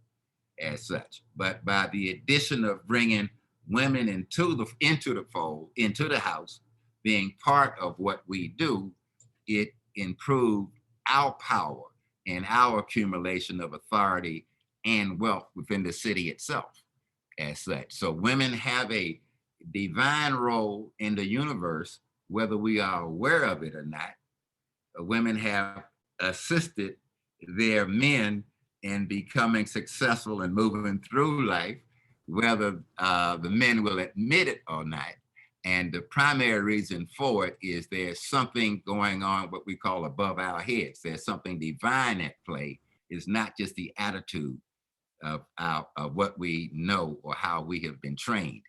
as such. But by the addition of bringing women into the fold, into the house, being part of what we do, it improved our power and our accumulation of authority and wealth within the city itself as such. So women have a divine role in the universe, whether we are aware of it or not. Women have assisted their men in becoming successful and moving through life, whether the men will admit it or not. And the primary reason for it is there's something going on, what we call above our heads. There's something divine at play. It's not just the attitude of what we know or how we have been trained.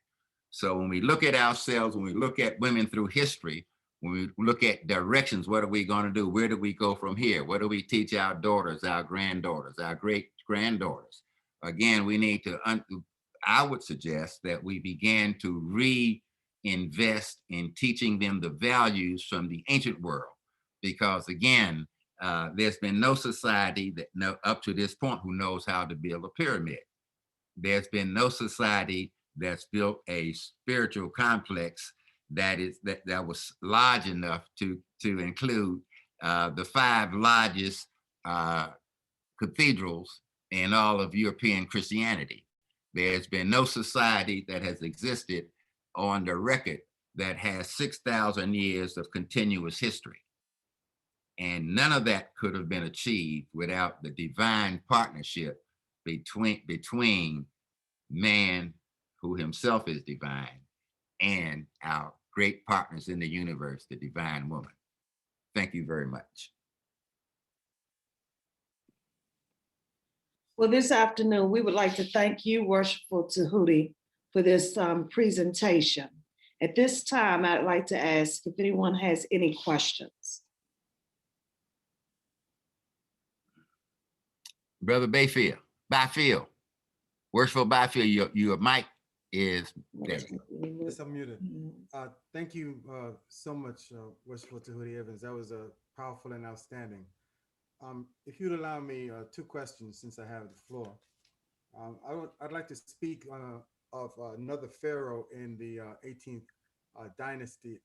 So when we look at ourselves, when we look at women through history, when we look at directions, what are we going to do? Where do we go from here? What do we teach our daughters, our granddaughters, our great granddaughters? Again, we need to, I would suggest that we begin to reinvest in teaching them the values from the ancient world. Because again, there's been no society that up to this point who knows how to build a pyramid. There's been no society that's built a spiritual complex that was large enough to include the 5 largest cathedrals in all of European Christianity. There's been no society that has existed on the record that has 6,000 years of continuous history. And none of that could have been achieved without the divine partnership between man, who himself is divine, and our great partners in the universe, the divine woman. Thank you very much. Well, this afternoon, we would like to thank you, Worshipful Tehuti, for this presentation. At this time, I'd like to ask if anyone has any questions. Brother Byfield, Worshipful Byfield, your mic is there. Yes, I'm muted. Thank you so much, Worshipful Tehuti Evans. That was powerful and outstanding. If you'd allow me 2 questions, since I have the floor. I'd like to speak of another pharaoh in the 18th dynasty,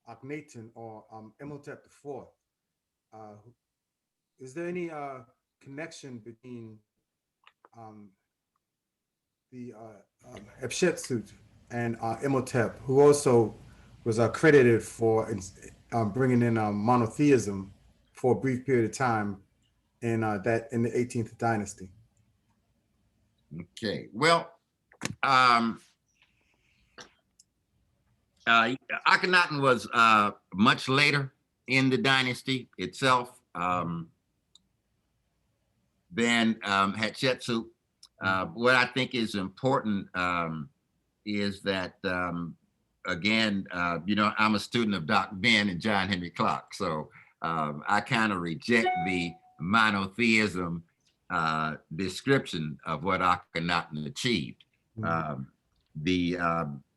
Akhenaten, or Imhotep IV. Is there any connection between the Hatshepsut and Imhotep, who also was credited for bringing in monotheism for a brief period of time in the 18th dynasty? Okay, well, Akhenaten was much later in the dynasty itself than Hatshepsut. What I think is important is that, again, I'm a student of Dr. Ben and John Henry Clark, so I kind of reject the monotheism description of what Akhenaten achieved. The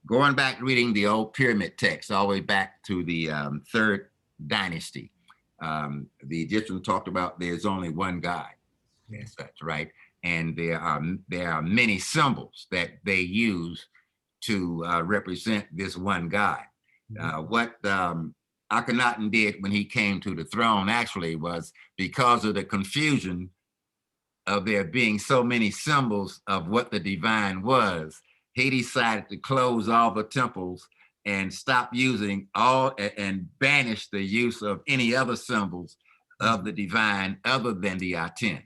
going back reading the old pyramid text all the way back to the third dynasty, the Egyptians talked about there's only one God, as such, right? And there are many symbols that they use to represent this one God. What Akhenaten did when he came to the throne actually was, because of the confusion of there being so many symbols of what the divine was, he decided to close all the temples and stop using all and banish the use of any other symbols of the divine other than the Aten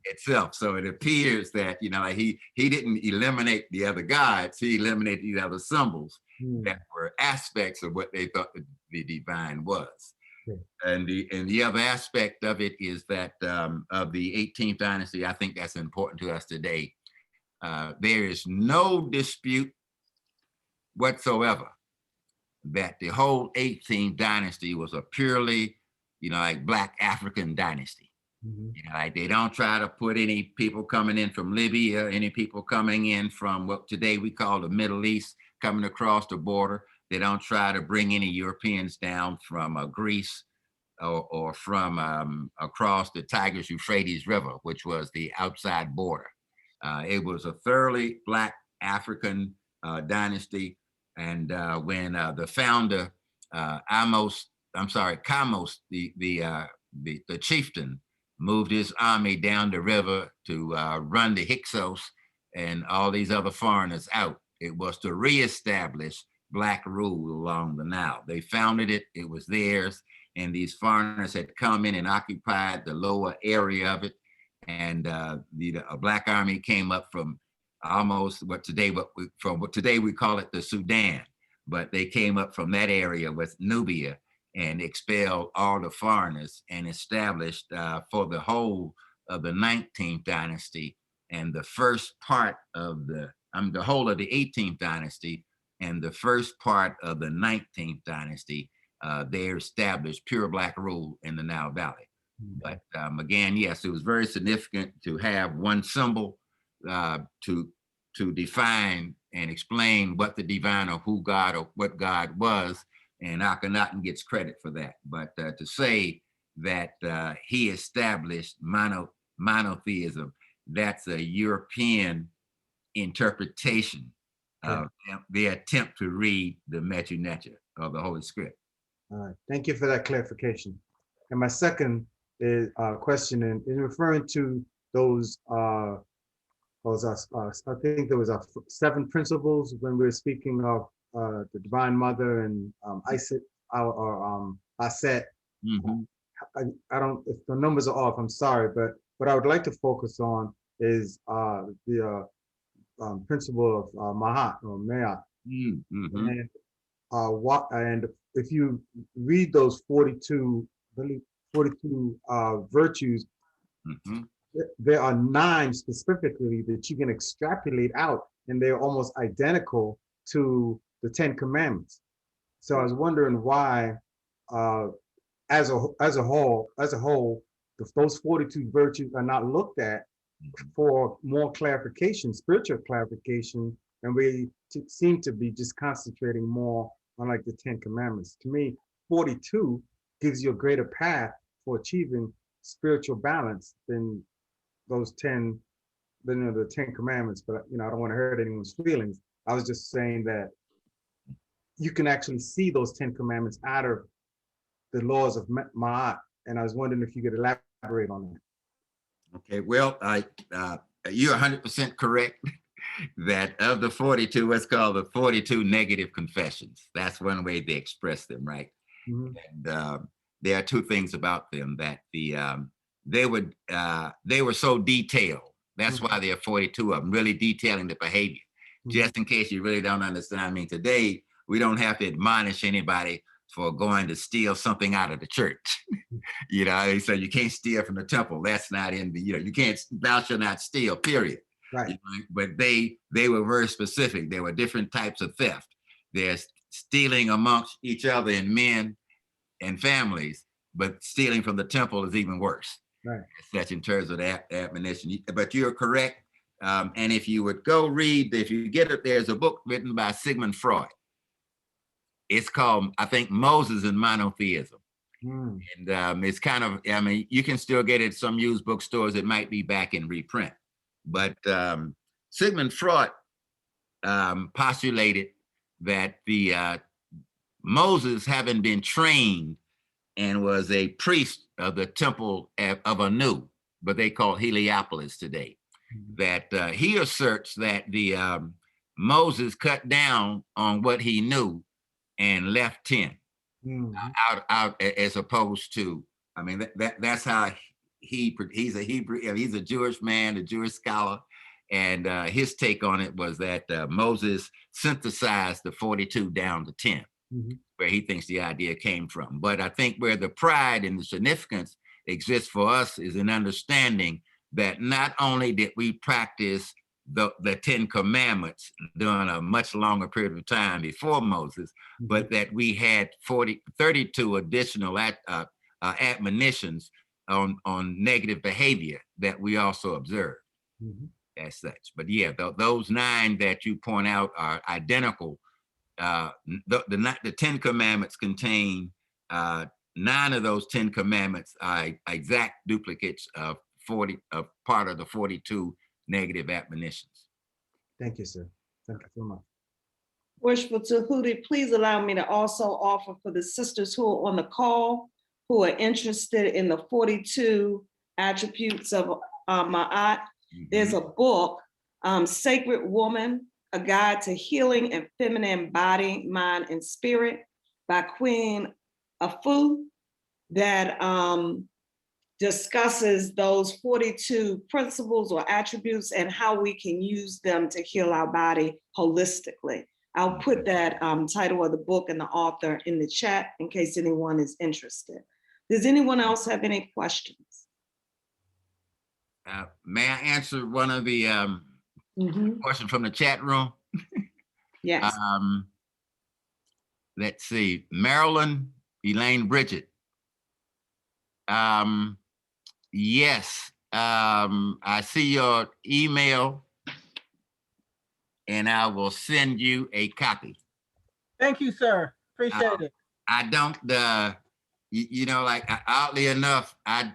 itself. So it appears that, you know, he didn't eliminate the other gods, he eliminated the other symbols that were aspects of what they thought the divine was. And the other aspect of it is that of the 18th dynasty, I think that's important to us today. There is no dispute whatsoever that the whole 18th dynasty was a purely, you know, like Black African dynasty. You know, like they don't try to put any people coming in from Libya, any people coming in from what today we call the Middle East coming across the border. They don't try to bring any Europeans down from Greece or from across the Tigris-Euphrates River, which was the outside border. It was a thoroughly Black African dynasty. And when the founder, Kamos, the chieftain, moved his army down the river to run the Hyksos and all these other foreigners out, it was to reestablish Black rule along the Nile. They founded it, it was theirs, and these foreigners had come in and occupied the lower area of it. And a Black army came up from almost what today we call it the Sudan, but they came up from that area with Nubia and expelled all the foreigners and established for the whole of the 19th dynasty and the first part of the whole of the 18th dynasty and the first part of the 19th dynasty. They established pure Black rule in the Nile Valley. But again, yes, it was very significant to have one symbol to define and explain what the divine or who God or what God was. And Akhenaten gets credit for that. But to say that he established monotheism, that's a European interpretation of the attempt to read the Metu Neter of the Holy Script. All right, thank you for that clarification. And my second question in referring to those, I think there was 7 principles when we were speaking of the Divine Mother and Isis or Aset. I don't, if the numbers are off, I'm sorry, but what I would like to focus on is the principle of Mahat or Mayat. And if you read those 42 virtues, there are 9 specifically that you can extrapolate out, and they're almost identical to the 10 Commandments. So I was wondering why, as a whole, if those 42 virtues are not looked at for more clarification, spiritual clarification, and we seem to be just concentrating more on like the 10 Commandments. To me, 42 gives you a greater path for achieving spiritual balance than those 10, the 10 Commandments. But I don't want to hurt anyone's feelings. I was just saying that you can actually see those 10 Commandments out of the laws of Ma'at. And I was wondering if you could elaborate on that. Okay, well, you're 100% correct that of the 42, what's called the 42 negative confessions. That's one way they express them, right? And there are 2 things about them that they were so detailed. That's why there are 42 of them, really detailing the behavior. Just in case you really don't understand. I mean, today we don't have to admonish anybody for going to steal something out of the church. So you can't steal from the temple. That's not in the, you can't, thou shalt not steal, period. Right. But they were very specific. There were different types of theft. There's stealing amongst each other and men and families, but stealing from the temple is even worse. Right. Such in terms of that admonition. But you're correct And if you would go read, if you get it, there's a book written by Sigmund Freud. It's called, I think, Moses and Monotheism. And it's kind of, I mean, you can still get it at some used bookstores. It might be back in reprint. But Sigmund Freud postulated that the Moses, having been trained and was a priest of the temple of Anu, but they call Heliopolis today, that he asserts that the Moses cut down on what he knew and left 10 out as opposed to, I mean, that's how he's a Hebrew, he's a Jewish man, a Jewish scholar. And his take on it was that Moses synthesized the 42 down to 10, where he thinks the idea came from. But I think where the pride and the significance exists for us is in understanding that not only did we practice the 10 commandments during a much longer period of time before Moses, but that we had 32 additional admonitions on negative behavior that we also observed as such. But yeah, those 9 that you point out are identical. The 10 commandments contain 9 of those 10 commandments are exact duplicates of part of the 42 negative admonitions. Thank you, sir. Thank you so much. Worshipful Tehuti, please allow me to also offer for the sisters who are on the call, who are interested in the 42 attributes of Ma'at. There's a book, Sacred Woman, A Guide to Healing and Feminine Body, Mind, and Spirit by Queen Afu, that discusses those 42 principles or attributes and how we can use them to heal our body holistically. I'll put that title of the book and the author in the chat in case anyone is interested. Does anyone else have any questions? May I answer one of the questions from the chat room? Yes. Let's see, Marilyn Elaine Bridget. Yes, I see your email and I will send you a copy. Thank you, sir. Appreciate it. I don't, you know, like oddly enough, I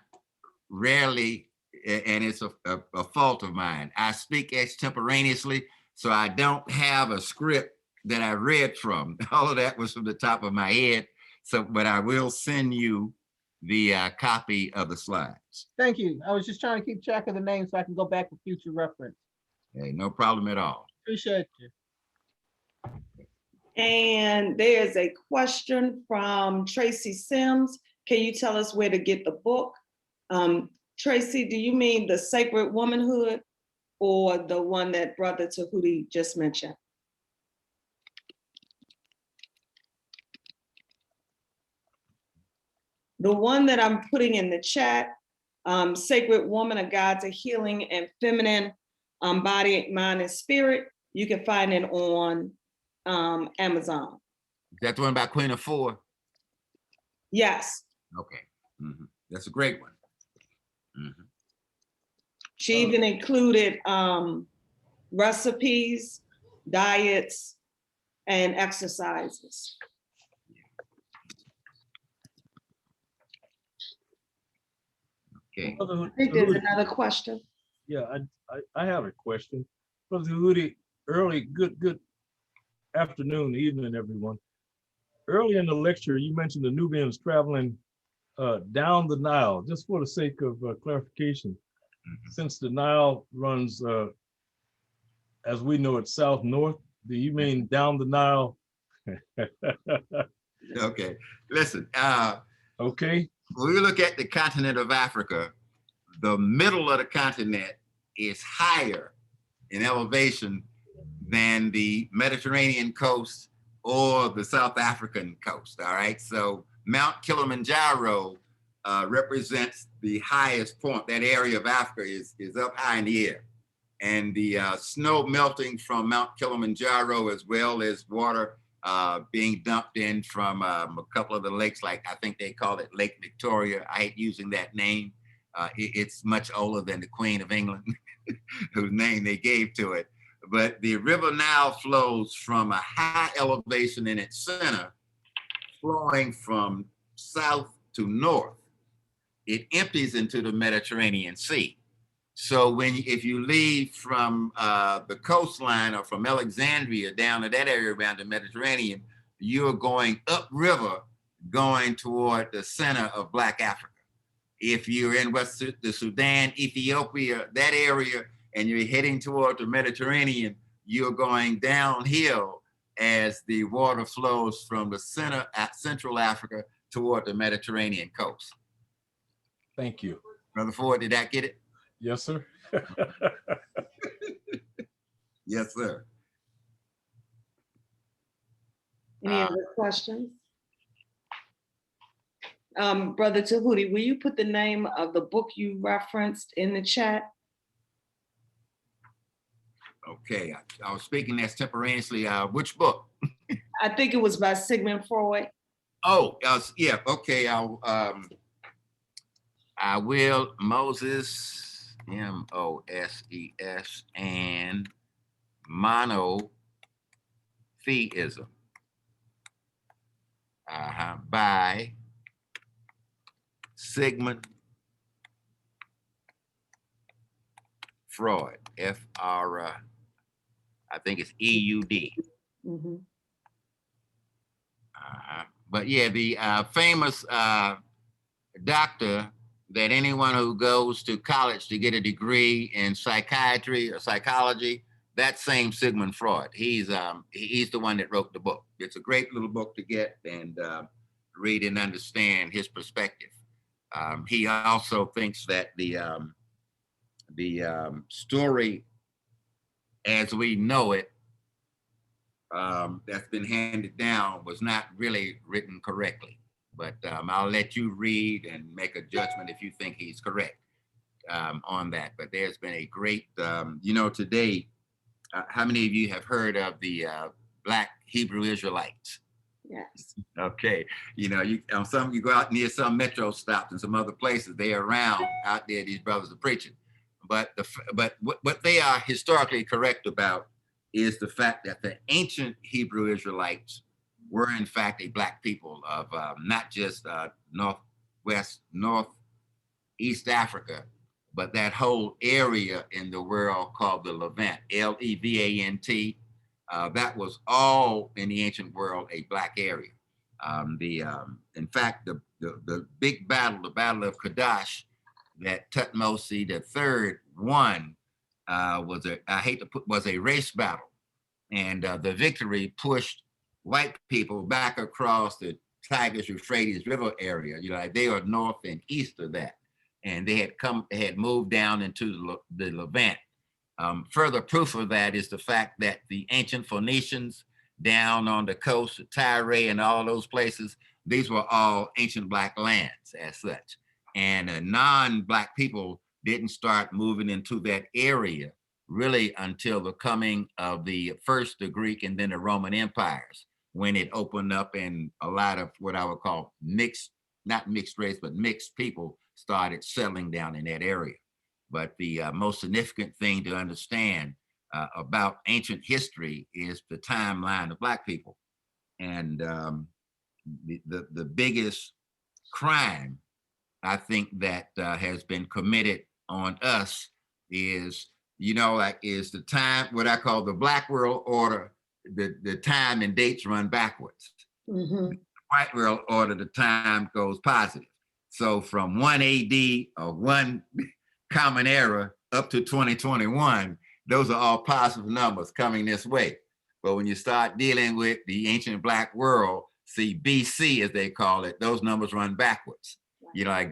rarely, and it's a fault of mine, I speak extemporaneously, so I don't have a script that I read from. All of that was from the top of my head. So, but I will send you the copy of the slides. Thank you. I was just trying to keep track of the names so I can go back for future reference. Hey, no problem at all. Appreciate you. And there's a question from Tracy Sims. Can you tell us where to get the book? Tracy, do you mean the Sacred Womanhood or the one that Brother Tehuti just mentioned? The one that I'm putting in the chat, Sacred Woman, A Guide to Healing and Feminine Body, Mind, and Spirit, you can find it on Amazon. Is that the one about Queen of Four? Yes. Okay. That's a great one. She even included recipes, diets, and exercises. Okay. I think there's another question. Yeah, I have a question. Brother Tehuti, early, good afternoon, evening, everyone. Early in the lecture, you mentioned the Nubians traveling down the Nile, just for the sake of clarification. Since the Nile runs, as we know it, south-north, do you mean down the Nile? Okay, listen. Okay. When we look at the continent of Africa, the middle of the continent is higher in elevation than the Mediterranean coast or the South African coast, all right? So Mount Kilimanjaro represents the highest point. That area of Africa is up high in the air. And the snow melting from Mount Kilimanjaro, as well as water being dumped in from a couple of the lakes, like I think they call it Lake Victoria. I hate using that name, It's much older than the Queen of England, whose name they gave to it. But the river now flows from a high elevation in its center, flowing from south to north. It empties into the Mediterranean Sea. So if you leave from the coastline or from Alexandria down to that area around the Mediterranean, you're going upriver, going toward the center of Black Africa. If you're in the Sudan, Ethiopia, that area, and you're heading toward the Mediterranean, you're going downhill as the water flows from the center at Central Africa toward the Mediterranean coast. Thank you. Brother Ford, did that get it? Yes, sir. Yes, sir. Any other questions? Brother Tehuti, will you put the name of the book you referenced in the chat? Okay, I was speaking extemporaneously. Which book? I think it was by Sigmund Freud. Oh, yeah. Okay, I will. Moses, Moses, and monotheism. By Sigmund Freud. I think it's EUD. Mm-hmm. But yeah, the famous doctor that anyone who goes to college to get a degree in psychiatry or psychology, that same Sigmund Freud. He's the one that wrote the book. It's a great little book to get and read and understand his perspective. He also thinks that the story as we know it, that's been handed down was not really written correctly. But I'll let you read and make a judgment if you think he's correct on that. But there's been a great, today, how many of you have heard of the Black Hebrew Israelites? Yes. Okay, you go out near some metro stops and some other places, they're around out there, these brothers are preaching. But what they are historically correct about is the fact that the ancient Hebrew Israelites were in fact a Black people of not just northeast Africa, but that whole area in the world called the Levant, Levant. That was all in the ancient world a Black area. In fact, the big battle, the Battle of Kadesh, that Tutmosis III won was a race battle, and the victory pushed white people back across the Tigris-Euphrates River area. They are north and east of that, and they had moved down into the Levant. Further proof of that is the fact that the ancient Phoenicians down on the coast of Tyre and all those places, these were all ancient Black lands as such. And non-Black people didn't start moving into that area really until the coming of the Greek and then the Roman empires, when it opened up and a lot of what I would call not mixed race, but mixed people started settling down in that area. But the most significant thing to understand about ancient history is the timeline of Black people. And the biggest crime I think that has been committed on us is, is the time, what I call the Black world order, the time and dates run backwards. Mm-hmm. The white world order, the time goes positive. So from 1 AD or 1 Common Era up to 2021, those are all positive numbers coming this way. But when you start dealing with the ancient Black world, see BC as they call it, those numbers run backwards.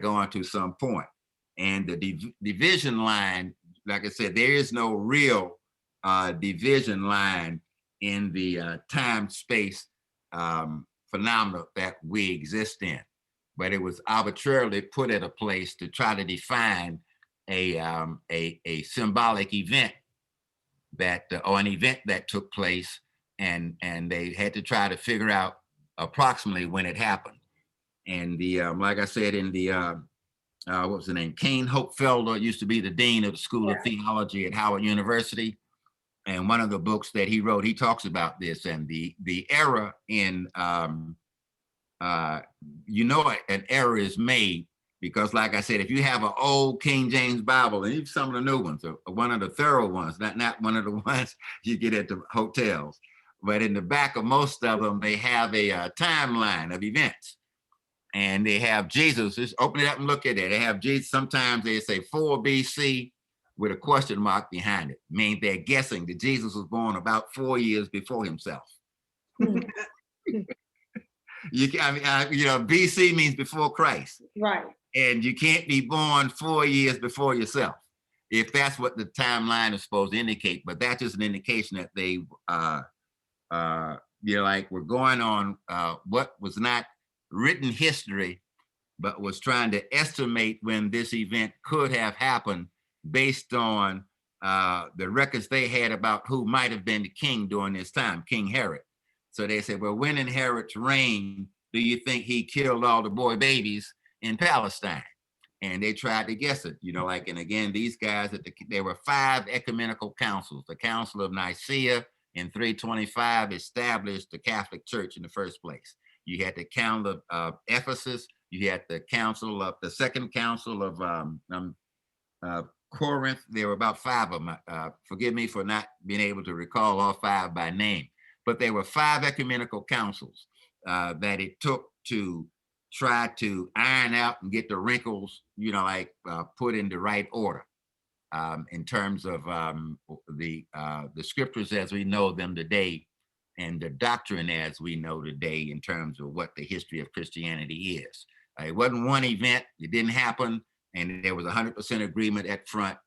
Going to some point. And the division line, like I said, there is no real division line in the time-space phenomena that we exist in. But it was arbitrarily put at a place to try to define a symbolic event or an event that took place, and they had to try to figure out approximately when it happened. And like I said, in the what was the name? Kane Hopefelder used to be the dean of the School of Yeah. Theology at Howard University. And one of the books that he wrote, he talks about this and the error in, an error is made because, like I said, if you have an old King James Bible, and even some of the new ones, or one of the thorough ones, not one of the ones you get at the hotels, but in the back of most of them, they have a timeline of events. And they have Jesus, just open it up and look at it. They have Jesus, sometimes they say 4 BC with a question mark behind it. Meaning they're guessing that Jesus was born about 4 years before himself. BC means before Christ. Right. And you can't be born 4 years before yourself, if that's what the timeline is supposed to indicate. But that's just an indication that they, we're going on what was not written history, but was trying to estimate when this event could have happened based on the records they had about who might have been the king during this time, King Herod. So they said, well, when in Herod's reign do you think he killed all the boy babies in Palestine? And they tried to guess it, and again, these guys, there were 5 ecumenical councils. The Council of Nicaea in 325 established the Catholic Church in the first place. You had the Council of Ephesus. You had the Second Council of Corinth. There were about 5 of them. Forgive me for not being able to recall all 5 by name, but there were 5 ecumenical councils that it took to try to iron out and get the wrinkles, put in the right order in terms of the scriptures as we know them today, and the doctrine as we know today in terms of what the history of Christianity is. It wasn't one event, it didn't happen, and there was 100% agreement at front,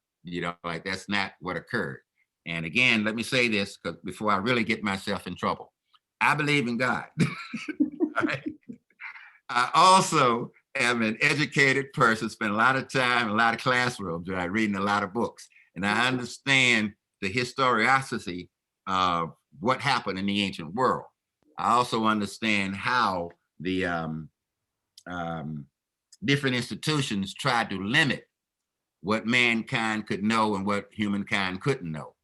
that's not what occurred. And again, let me say this before I really get myself in trouble. I believe in God. All right? I also am an educated person, spent a lot of time in a lot of classrooms, right, reading a lot of books. And I understand the historicity of what happened in the ancient world. I also understand how the different institutions tried to limit what mankind could know and what humankind couldn't know.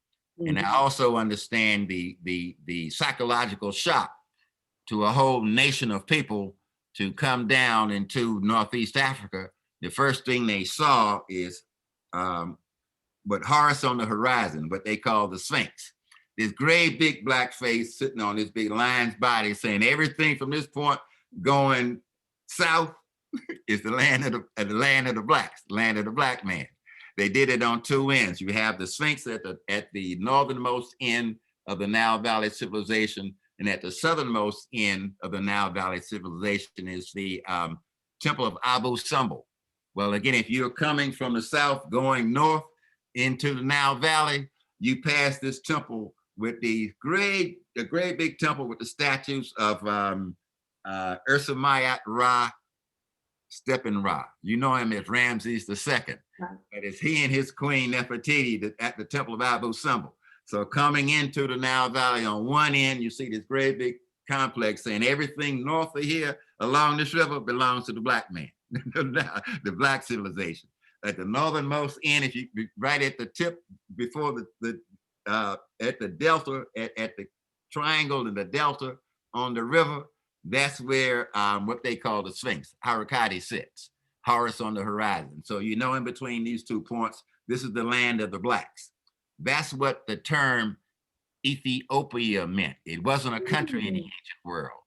Mm-hmm. And I also understand the psychological shock to a whole nation of people to come down into Northeast Africa. The first thing they saw is what Horus on the horizon, what they call the Sphinx. This great big black face sitting on this big lion's body saying everything from this point going south is the land of the blacks, land of the black man. They did it on 2 ends. You have the Sphinx at the northernmost end of the Nile Valley civilization, and at the southernmost end of the Nile Valley civilization is the Temple of Abu Simbel. Well, again, if you're coming from the south going north into the Nile Valley, you pass this temple with the great big temple with the statues of Ursa Mayat Ra, Steppen Ra. You know him as Ramses II. Right. But it's he and his queen Nefertiti at the Temple of Abu Simbel. So coming into the Nile Valley on one end, you see this great big complex saying everything north of here along this river belongs to the black man, the black civilization. At the northernmost end, if you right at the tip before at the delta, at the triangle and the delta on the river, that's where what they call the Sphinx, Harakati sits, Horus on the horizon. So in between these 2 points, this is the land of the blacks. That's what the term Ethiopia meant. It wasn't a country in the ancient world.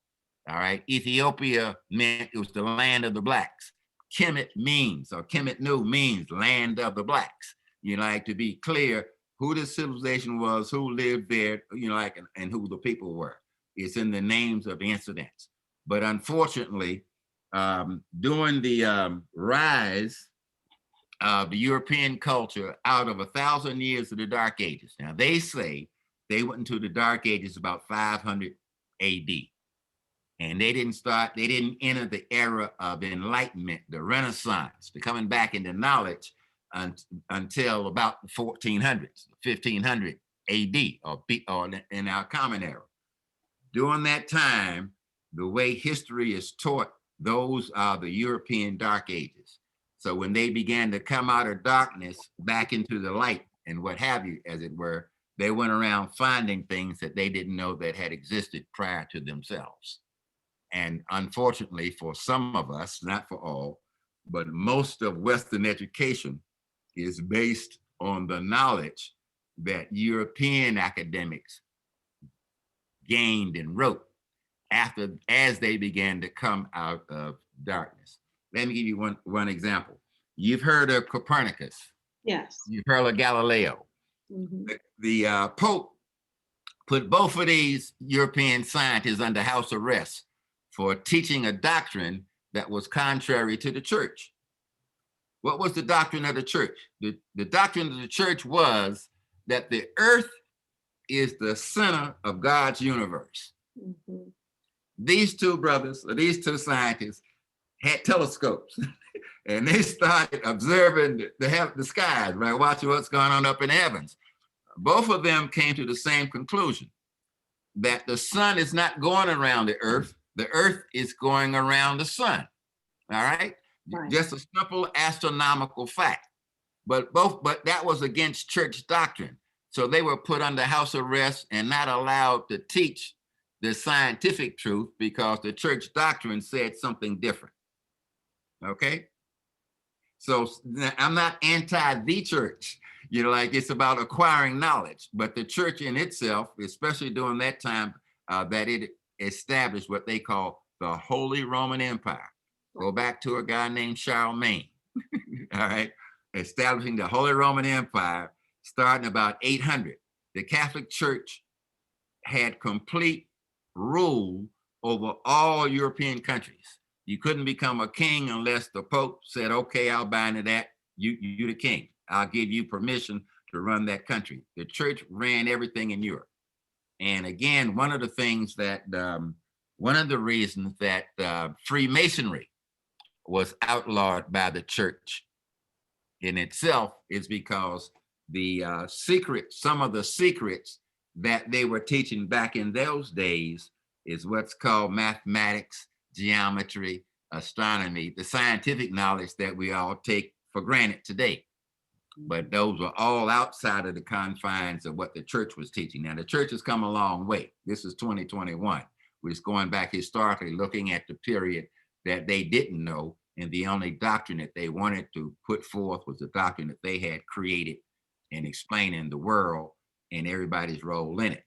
All right. Ethiopia meant it was the land of the blacks. Kemet means, or Kemet Nu means land of the blacks. To be clear who the civilization was, who lived there, and who the people were. It's in the names of the incidents. But unfortunately, during the rise of the European culture out of 1,000 years of the Dark Ages. Now they say they went into the Dark Ages about 500 AD. And they didn't enter the era of enlightenment, the Renaissance, the coming back into knowledge until about the 1400s, 1500 AD, or in our common era. During that time, the way history is taught, those are the European Dark Ages. So when they began to come out of darkness back into the light and what have you, as it were, they went around finding things that they didn't know that had existed prior to themselves. And unfortunately for some of us, not for all, but most of Western education is based on the knowledge that European academics gained and wrote as they began to come out of darkness. Let me give you one example. You've heard of Copernicus. Yes. You've heard of Galileo. Mhm. The Pope put both of these European scientists under house arrest for teaching a doctrine that was contrary to the church. What was the doctrine of the church? The doctrine of the church was that the earth is the center of God's universe. Mhm. These two brothers, or these two scientists, had telescopes and they started observing the skies, right? Watching what's going on up in the heavens. Both of them came to the same conclusion, that the sun is not going around the earth is going around the sun. All right? Right. Just a simple astronomical fact. But that was against church doctrine. So they were put under house arrest and not allowed to teach the scientific truth because the church doctrine said something different. Okay? So I'm not anti the church, like it's about acquiring knowledge, but the church in itself, especially during that time, that it established what they call the Holy Roman Empire. Go back to a guy named Charlemagne, all right? Establishing the Holy Roman Empire starting about 800. The Catholic Church had complete rule over all European countries. You couldn't become a king unless the Pope said, okay, I'll buy into that. You the king. I'll give you permission to run that country. The church ran everything in Europe. And again, one of the reasons that Freemasonry was outlawed by the church in itself is because some of the secrets that they were teaching back in those days is what's called mathematics, geometry, astronomy, the scientific knowledge that we all take for granted today. But those were all outside of the confines of what the church was teaching. Now, the church has come a long way. This is 2021. We're just going back historically, looking at the period that they didn't know. And the only doctrine that they wanted to put forth was the doctrine that they had created and explaining the world and everybody's role in it.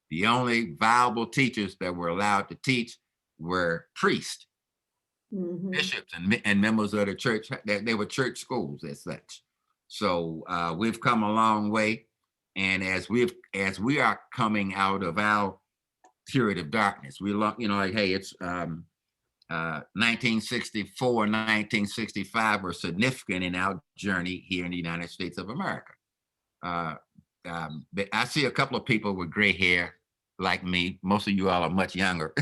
The only viable teachers that were allowed to teach were priests, bishops, and members of the church. They were church schools as such. So we've come a long way. And as we are coming out of our period of darkness, hey, it's 1964, 1965 were significant in our journey here in the United States of America. I see a couple of people with gray hair like me. Most of you all are much younger.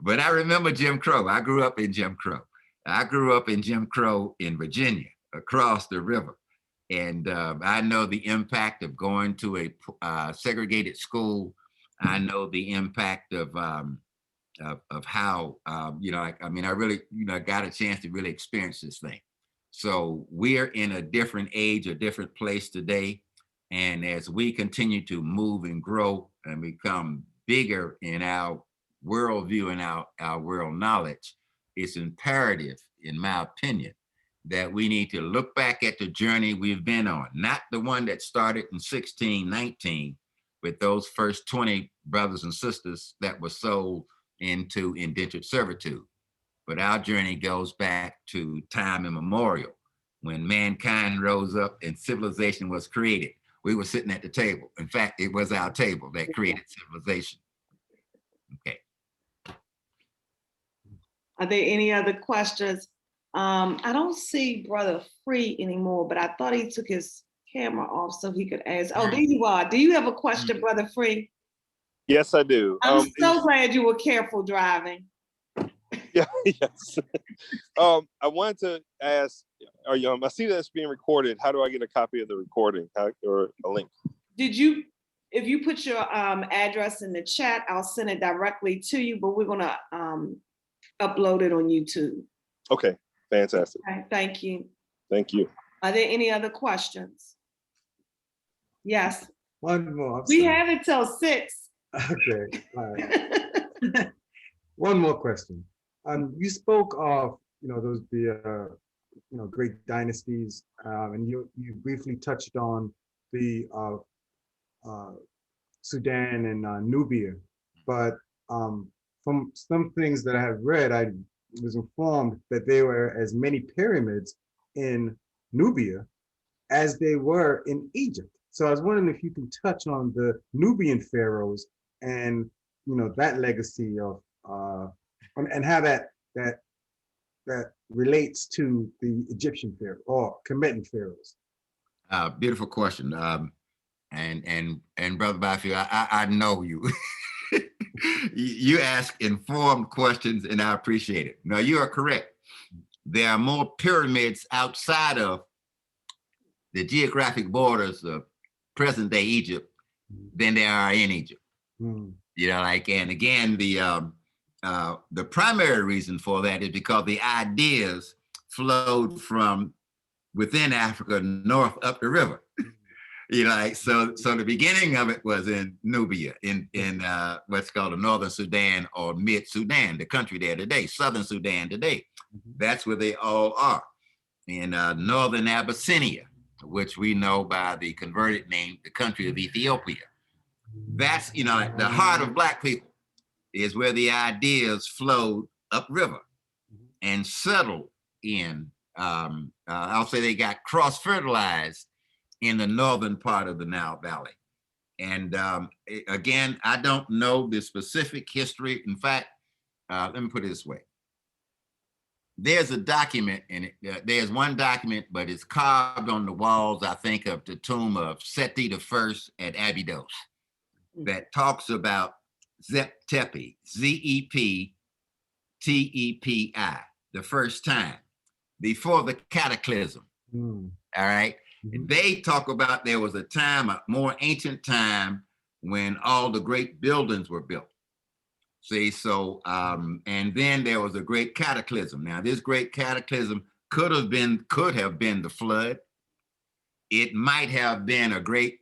But I remember Jim Crow. I grew up in Jim Crow. I grew up in Jim Crow in Virginia, across the river. And I know the impact of going to a segregated school. I know the impact of how, I really, got a chance to really experience this thing. So we're in a different age, a different place today. And as we continue to move and grow and become bigger in our worldview and our world knowledge, it's imperative, in my opinion, that we need to look back at the journey we've been on, not the one that started in 1619 with those first 20 brothers and sisters that were sold into indentured servitude. But our journey goes back to time immemorial, when mankind rose up and civilization was created. We were sitting at the table. In fact, it was our table that created civilization. Okay. Are there any other questions? I don't see Brother Free anymore, but I thought he took his camera off so he could ask. Oh, there you are. Do you have a question, Brother Free? Yes, I do. I'm so glad you were careful driving. Yeah, yes. I wanted to ask, I see that it's being recorded. How do I get a copy of the recording or a link? If you put your address in the chat, I'll send it directly to you, but we're gonna upload it on YouTube. Okay, Fantastic. Okay, thank you. Thank you. Are there any other questions? Yes, One more. I'm we sorry. have until 6. Okay. All right. One more question. You spoke of, those great dynasties, and you briefly touched on the Sudan and Nubia, but from some things that I have read, I was informed that there were as many pyramids in Nubia as they were in Egypt. So I was wondering if you can touch on the Nubian pharaohs and that legacy of and how that relates to the Egyptian pharaoh or Kemetic pharaohs. Beautiful question. And Brother Byfield, I know you. You ask informed questions, and I appreciate it. No, you are correct. There are more pyramids outside of the geographic borders of present-day Egypt than there are in Egypt. Mm. And again, the primary reason for that is because the ideas flowed from within Africa north up the river. So the beginning of it was in Nubia, in what's called the Northern Sudan or Mid-Sudan, the country there today, Southern Sudan today. That's where they all are. In Northern Abyssinia, which we know by the converted name, the country of Ethiopia. That's, the heart of Black people is where the ideas flowed upriver and settled in, I'll say they got cross-fertilized in the northern part of the Nile Valley. And again, I don't know the specific history. In fact, let me put it this way. There's a document, and there's one document, but it's carved on the walls, I think, of the tomb of Seti I at Abydos that talks about Zep-Tepi, Zeptepi, the first time, before the cataclysm. All right. They talk about there was a time, a more ancient time, when all the great buildings were built. See, so, and then there was a great cataclysm. Now, this great cataclysm could have been the flood. It might have been a great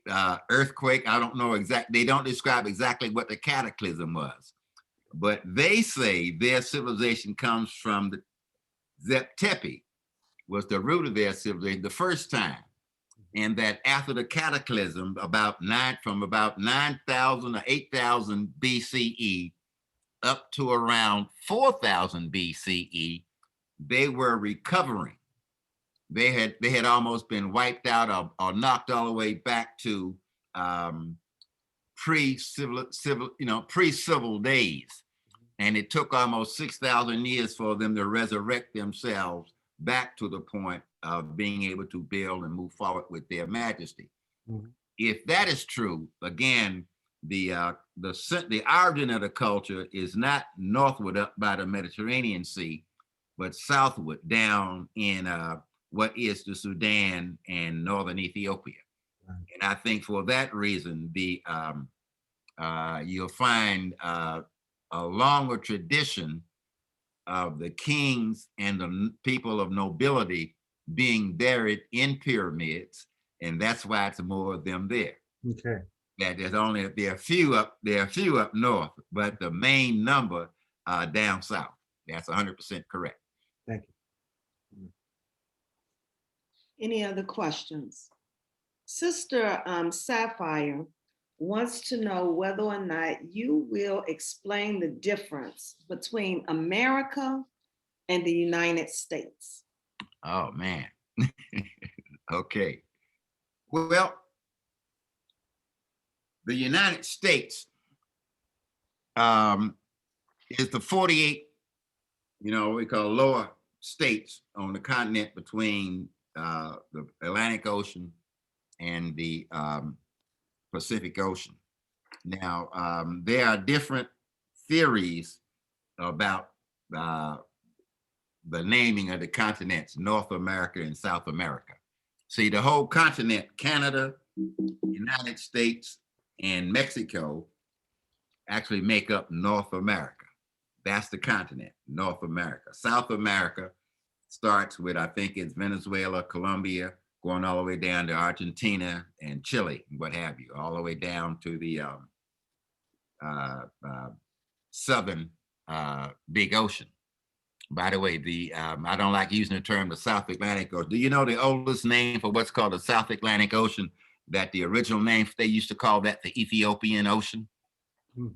earthquake. I don't know exactly. They don't describe exactly what the cataclysm was, but they say their civilization comes from the Zep-Tepi, was the root of their civilization the first time. And that after the cataclysm, from about 9,000 or 8,000 BCE up to around 4,000 BCE, they were recovering. They had almost been wiped out or knocked all the way back to pre-civil days. And it took almost 6,000 years for them to resurrect themselves back to the point of being able to build and move forward with their majesty. If that is true, again, the origin of the culture is not northward up by the Mediterranean Sea, but southward down in what is the Sudan and northern Ethiopia. And I think for that reason, you'll find a longer tradition of the kings and the people of nobility being buried in pyramids, and that's why it's more of them there. Okay. That there are a few up north, but the main number down south. That's 100% correct. Thank you. Any other questions? Sister Sapphire wants to know whether or not you will explain the difference between America and the United States. Oh, man. Okay. Well, the United States is the 48, we call lower states on the continent between the Atlantic Ocean and the Pacific Ocean. Now, there are different theories about the naming of the continents, North America and South America. See, the whole continent, Canada, United States, and Mexico actually make up North America. That's the continent, North America. South America starts with, I think it's Venezuela, Colombia, going all the way down to Argentina and Chile, and what have you, all the way down to the southern big ocean. By the way, I don't like using the term the South Atlantic Ocean. Do you know the oldest name for what's called the South Atlantic Ocean? That the original name, they used to call that the Ethiopian Ocean. Hmm.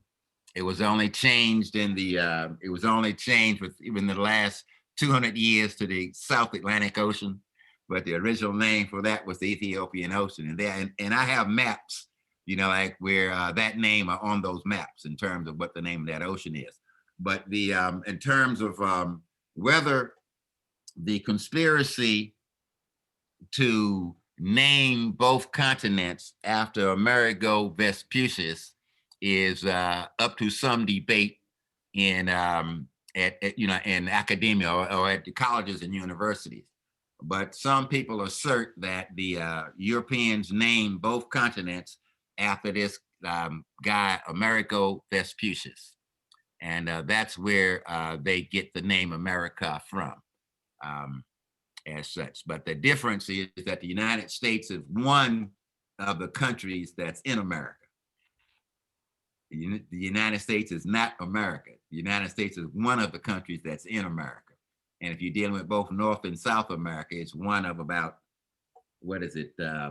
It was only changed in the, it was only changed with even the last 200 years to the South Atlantic Ocean. But the original name for that was the Ethiopian Ocean. And there, and I have maps, you know, like where that name are on those maps in terms of what the name of that ocean is. But the in terms of whether the conspiracy to name both continents after Amerigo Vespucius is up to some debate in at you know, in academia or at the colleges and universities. But some people assert that the Europeans named both continents after this guy Amerigo Vespucius. And that's where they get the name America from, as such. But the difference is that the United States is one of the countries that's in America. The United States is not America. The United States is one of the countries that's in America. And if you're dealing with both North and South America, it's one of about, what is it? I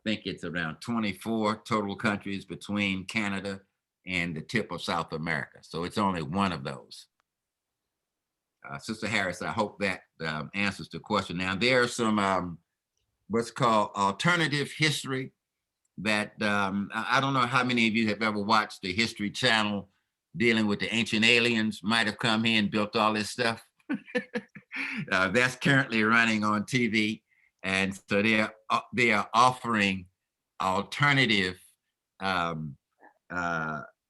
think it's around 24 total countries between Canada and the tip of South America. So it's only one of those. Sister Harris, I hope that answers the question. Now, there's some what's called alternative history that I don't know how many of you have ever watched the History Channel dealing with the ancient aliens, might have come here and built all this stuff. That's currently running on TV. And so they are offering alternative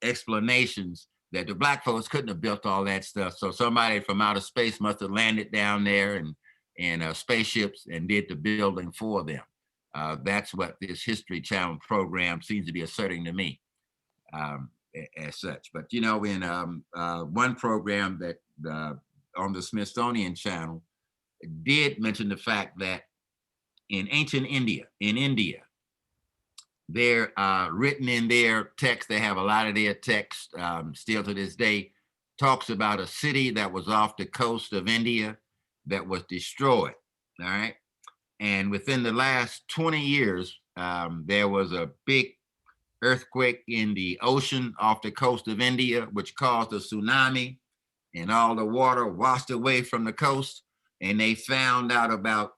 explanations that the Black folks couldn't have built all that stuff. So somebody from outer space must have landed down there in spaceships and did the building for them. That's what this History Channel program seems to be asserting to me, as such. But you know, in one program that on the Smithsonian Channel did mention the fact that in ancient India, they're written in their text. They have a lot of their text still to this day, talks about a city that was off the coast of India that was destroyed. All right. And within the last 20 years, there was a big earthquake in the ocean off the coast of India, which caused a tsunami, and all the water washed away from the coast. And they found out about,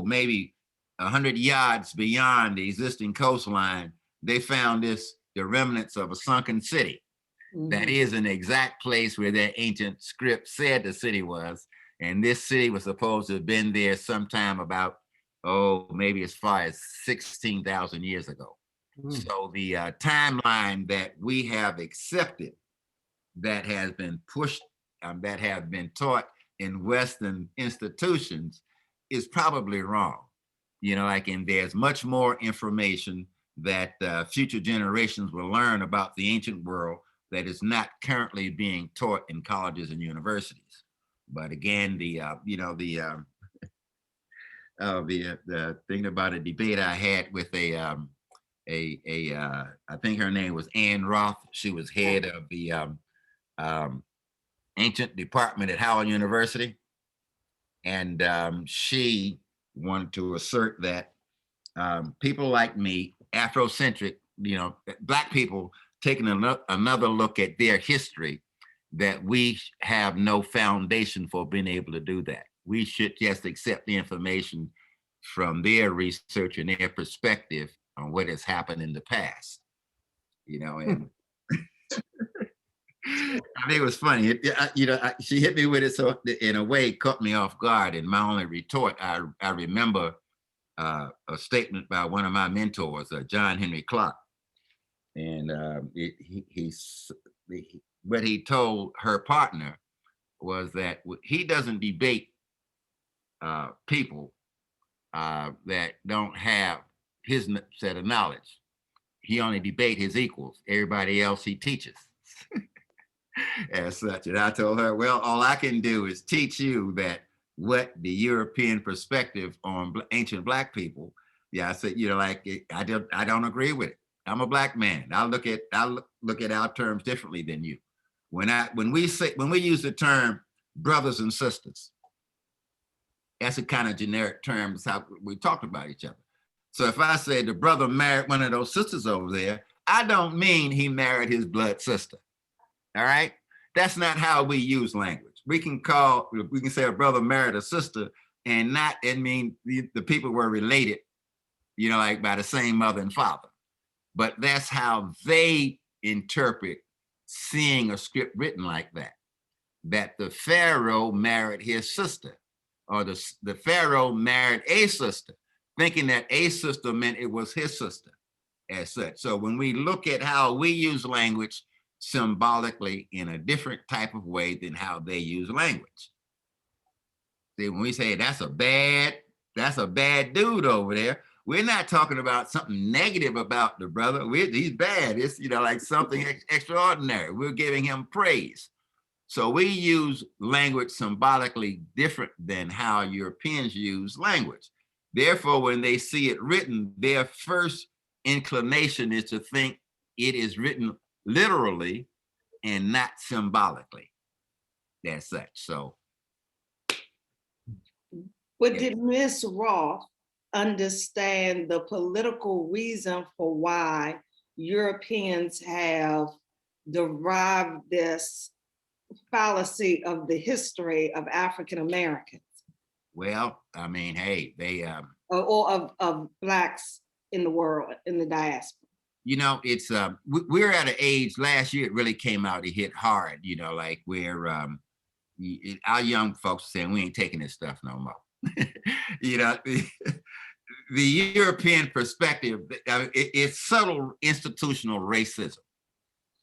maybe 100 yards beyond the existing coastline, they found the remnants of a sunken city. Mm-hmm. That is an exact place where their ancient script said the city was. And this city was supposed to have been there sometime about, maybe as far as 16,000 years ago. Mm. So the timeline that we have accepted, that has been pushed, that have been taught in Western institutions, is probably wrong. You know, and there's much more information that future generations will learn about the ancient world that is not currently being taught in colleges and universities. But again, the thing about a debate I had with I think her name was Ann Roth. She was head of the ancient department at Howard University. And she wanted to assert that people like me, Afrocentric, Black people, taking another look at their history, that we have no foundation for being able to do that. We should just accept the information from their research and their perspective on what has happened in the past, and I think it was funny. She hit me with it, so in a way, it caught me off guard. And my only retort, I remember a statement by one of my mentors, John Henry Clark, and what he told her partner was that he doesn't debate people that don't have his set of knowledge. He only debates his equals. Everybody else he teaches. As such. And I told her, well, all I can do is teach you that what the European perspective on ancient Black people, yeah, I said, you know, like I don't agree with it. I'm a Black man. I look at our terms differently than you. When we use the term brothers and sisters, that's a kind of generic term. It's how we talk about each other. So if I say the brother married one of those sisters over there, I don't mean he married his blood sister. All right? That's not how we use language. We can say a brother married a sister and not, it mean the people were related, you know, like by the same mother and father. But that's how they interpret seeing a script written like that, that the Pharaoh married his sister, or the Pharaoh married a sister, thinking that a sister meant it was his sister as such. So when we look at how we use language symbolically in a different type of way than how they use language. See, when we say that's a bad dude over there, we're not talking about something negative about the brother. He's bad. It's, you know, like something extraordinary. We're giving him praise. So we use language symbolically different than how Europeans use language. Therefore, when they see it written, their first inclination is to think it is written literally and not symbolically. That's such. So. But did Ms. Roth understand the political reason for why Europeans have derived this fallacy of the history of African Americans? Well, I mean, hey, they or of Blacks in the world, in the diaspora. You know, it's we're at an age, last year it really came out, it hit hard, you know, like where our young folks saying we ain't taking this stuff no more. You know, the European perspective, it's subtle institutional racism.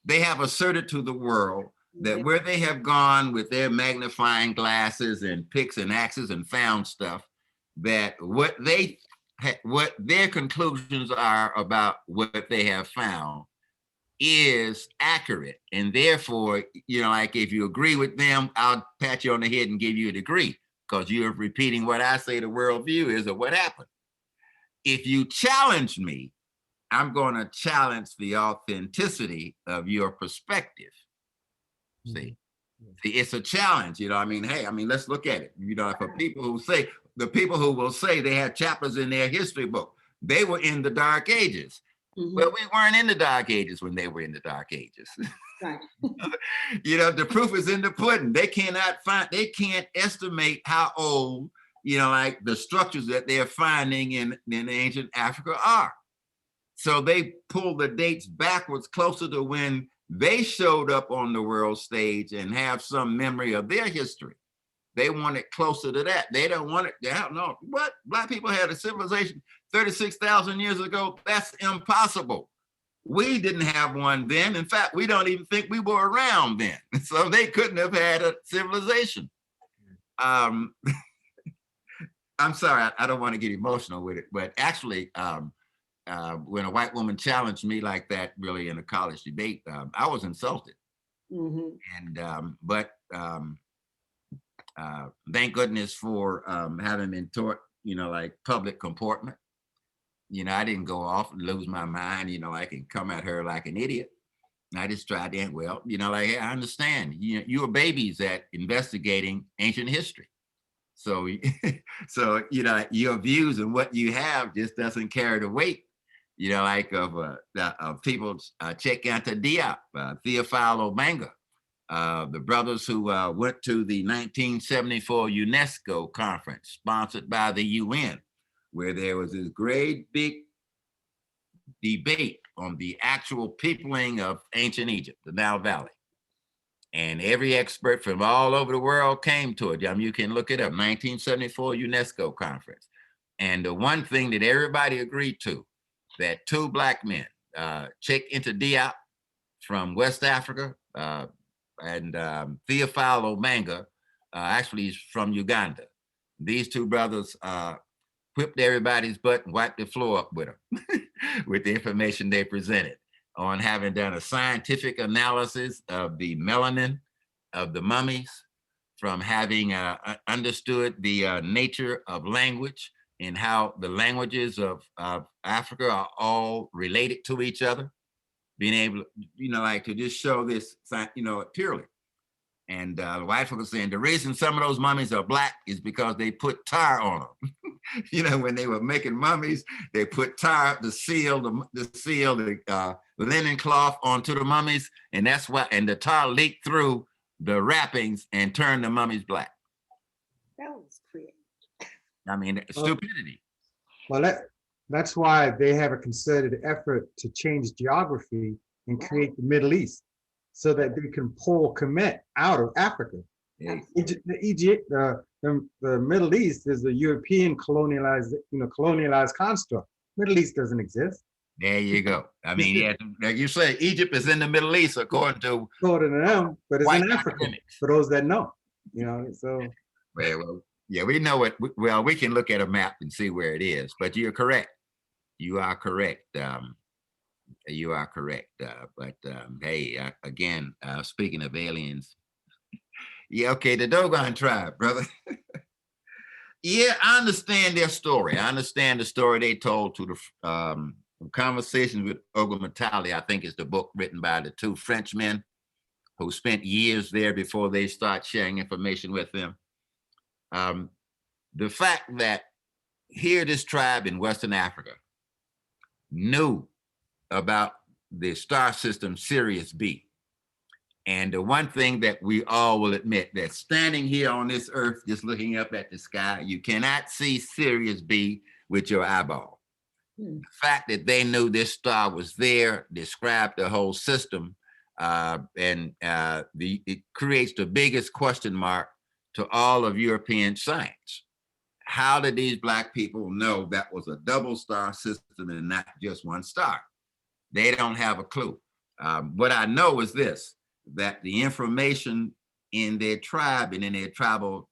They have asserted to the world that where they have gone with their magnifying glasses and picks and axes and found stuff, that what their conclusions are about what they have found is accurate. And therefore, you know, like if you agree with them, I'll pat you on the head and give you a degree because you're repeating what I say the worldview is of what happened. If you challenge me, I'm going to challenge the authenticity of your perspective. See, it's a challenge, you know. I mean, hey, I mean, let's look at it. You know, for people who say, the people who will say they have chapters in their history book, they were in the Dark Ages. Well, we weren't in the Dark Ages when they were in the Dark Ages. Right. You know, the proof is in the pudding. They can't estimate how old, you know, like the structures that they're finding in ancient Africa are. So they pull the dates backwards closer to when they showed up on the world stage and have some memory of their history. They want it closer to that. They don't want it, they don't know what? Black people had a civilization 36,000 years ago. That's impossible. We didn't have one then. In fact, we don't even think we were around then. So they couldn't have had a civilization. I'm sorry, I don't want to get emotional with it, but actually, when a white woman challenged me like that, really in a college debate, I was insulted. And thank goodness for having been taught, you know, like public comportment. You know, I didn't go off and lose my mind, you know, like and come at her like an idiot. I just tried to, well, you know, like, hey, I understand. You were babies at investigating ancient history. So, so, you know, your views and what you have just doesn't carry the weight, you know, like of people, Cheikh Anta Diop, Theophile Obenga, the brothers who went to the 1974 UNESCO conference sponsored by the UN, where there was this great big debate on the actual peopling of ancient Egypt, the Nile Valley. And every expert from all over the world came to it. I mean, you can look it up, 1974 UNESCO conference. And the one thing that everybody agreed to, that two Black men, Cheikh Anta Diop from West Africa, and Theophile Obenga, actually he's from Uganda. These two brothers whipped everybody's butt and wiped the floor up with them, with the information they presented on having done a scientific analysis of the melanin of the mummies from having understood the nature of language and how the languages of Africa are all related to each other, being able, like to just show this, purely. And the white folks saying the reason some of those mummies are black is because they put tar on them. When they were making mummies, they put tar to seal the linen cloth onto the mummies, and that's why. And the tar leaked through the wrappings and turned the mummies black. That was creative. I mean, stupidity. Well, that's why they have a concerted effort to change geography and create the Middle East, so that they can pull Kemet out of Africa. Yeah. Egypt, the Middle East is a European colonialized construct. Middle East doesn't exist. There you go. I mean, yeah, like you say, Egypt is in the Middle East, according to them, but it's white in Africa. academics. For those that know, so. Well, yeah, we know it. Well, we can look at a map and see where it is, but you're correct. You are correct. You are correct. But hey, again, speaking of aliens, yeah, okay, the Dogon tribe, brother. Yeah, I understand their story. I understand the story they told to the Conversations with Ogumatali, I think is the book written by the two Frenchmen who spent years there before they start sharing information with them. The fact that here this tribe in Western Africa knew about the star system Sirius B. And the one thing that we all will admit, that standing here on this earth, just looking up at the sky, you cannot see Sirius B with your eyeball. The fact that they knew this star was there described the whole system, and it creates the biggest question mark to all of European science. How did these Black people know that was a double star system and not just one star? They don't have a clue. What I know is this, that the information in their tribe and in their tribal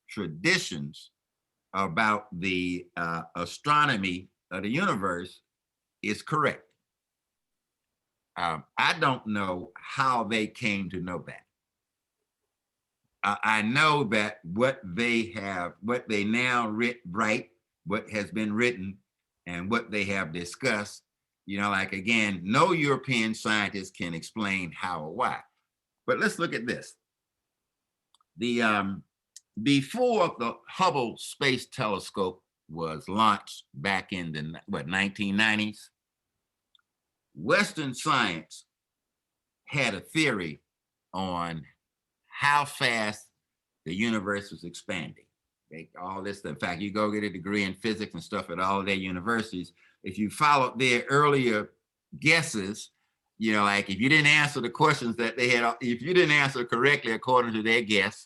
traditions about the astronomy of the universe is correct. I don't know how they came to know that. I know that what they now write, what has been written and what they have discussed, like again, no European scientist can explain how or why. But let's look at this. Before the Hubble Space Telescope was launched back in the 1990s, Western science had a theory on how fast the universe was expanding. All this, in fact, you go get a degree in physics and stuff at all their universities. If you followed their earlier guesses, like if you didn't answer the questions that they had, if you didn't answer correctly according to their guess,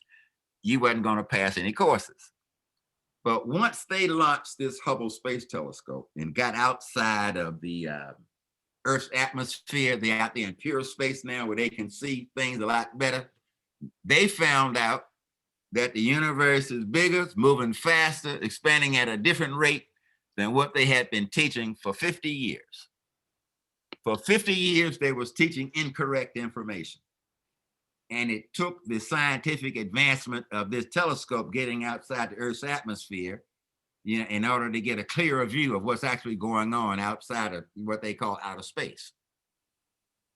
you wasn't going to pass any courses. But once they launched this Hubble Space Telescope and got outside of the Earth's atmosphere, they're out there in pure space now where they can see things a lot better. They found out that the universe is bigger, it's moving faster, expanding at a different rate than what they had been teaching for 50 years. For 50 years, they was teaching incorrect information. And it took the scientific advancement of this telescope getting outside the Earth's atmosphere, in order to get a clearer view of what's actually going on outside of what they call outer space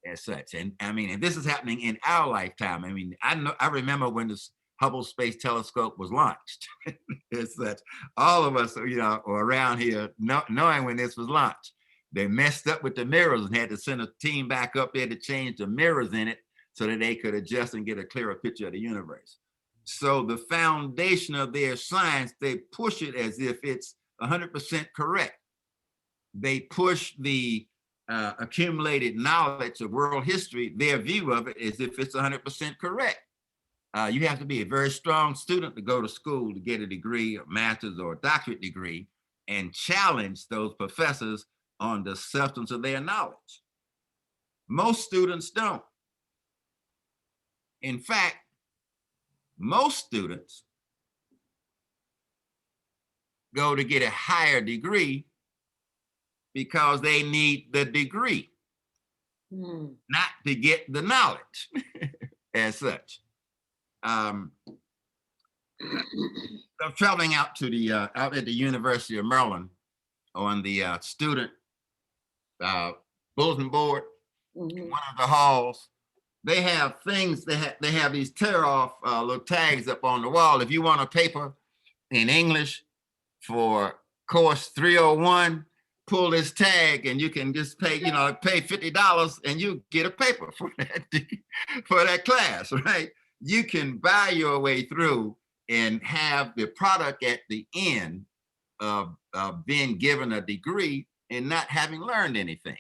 as such. And I mean, and this is happening in our lifetime. I mean, I remember when this Hubble Space Telescope was launched as such. All of us, are around here knowing when this was launched. They messed up with the mirrors and had to send a team back up there to change the mirrors in it so that they could adjust and get a clearer picture of the universe. So the foundation of their science, they push it as if it's 100% correct. They push the accumulated knowledge of world history, their view of it, as if it's 100% correct. You have to be a very strong student to go to school to get a degree, a master's or a doctorate degree, and challenge those professors on the substance of their knowledge. Most students don't. In fact, most students go to get a higher degree because they need the degree, not to get the knowledge as such. I'm traveling out to the out at the University of Maryland on the student bulletin board. Mhm. One of the halls, they have things. They have these tear off little tags up on the wall. If you want a paper in English for course 301, pull this tag and you can just pay, pay $50 and you get a paper for that class, right? You can buy your way through and have the product at the end of being given a degree and not having learned anything.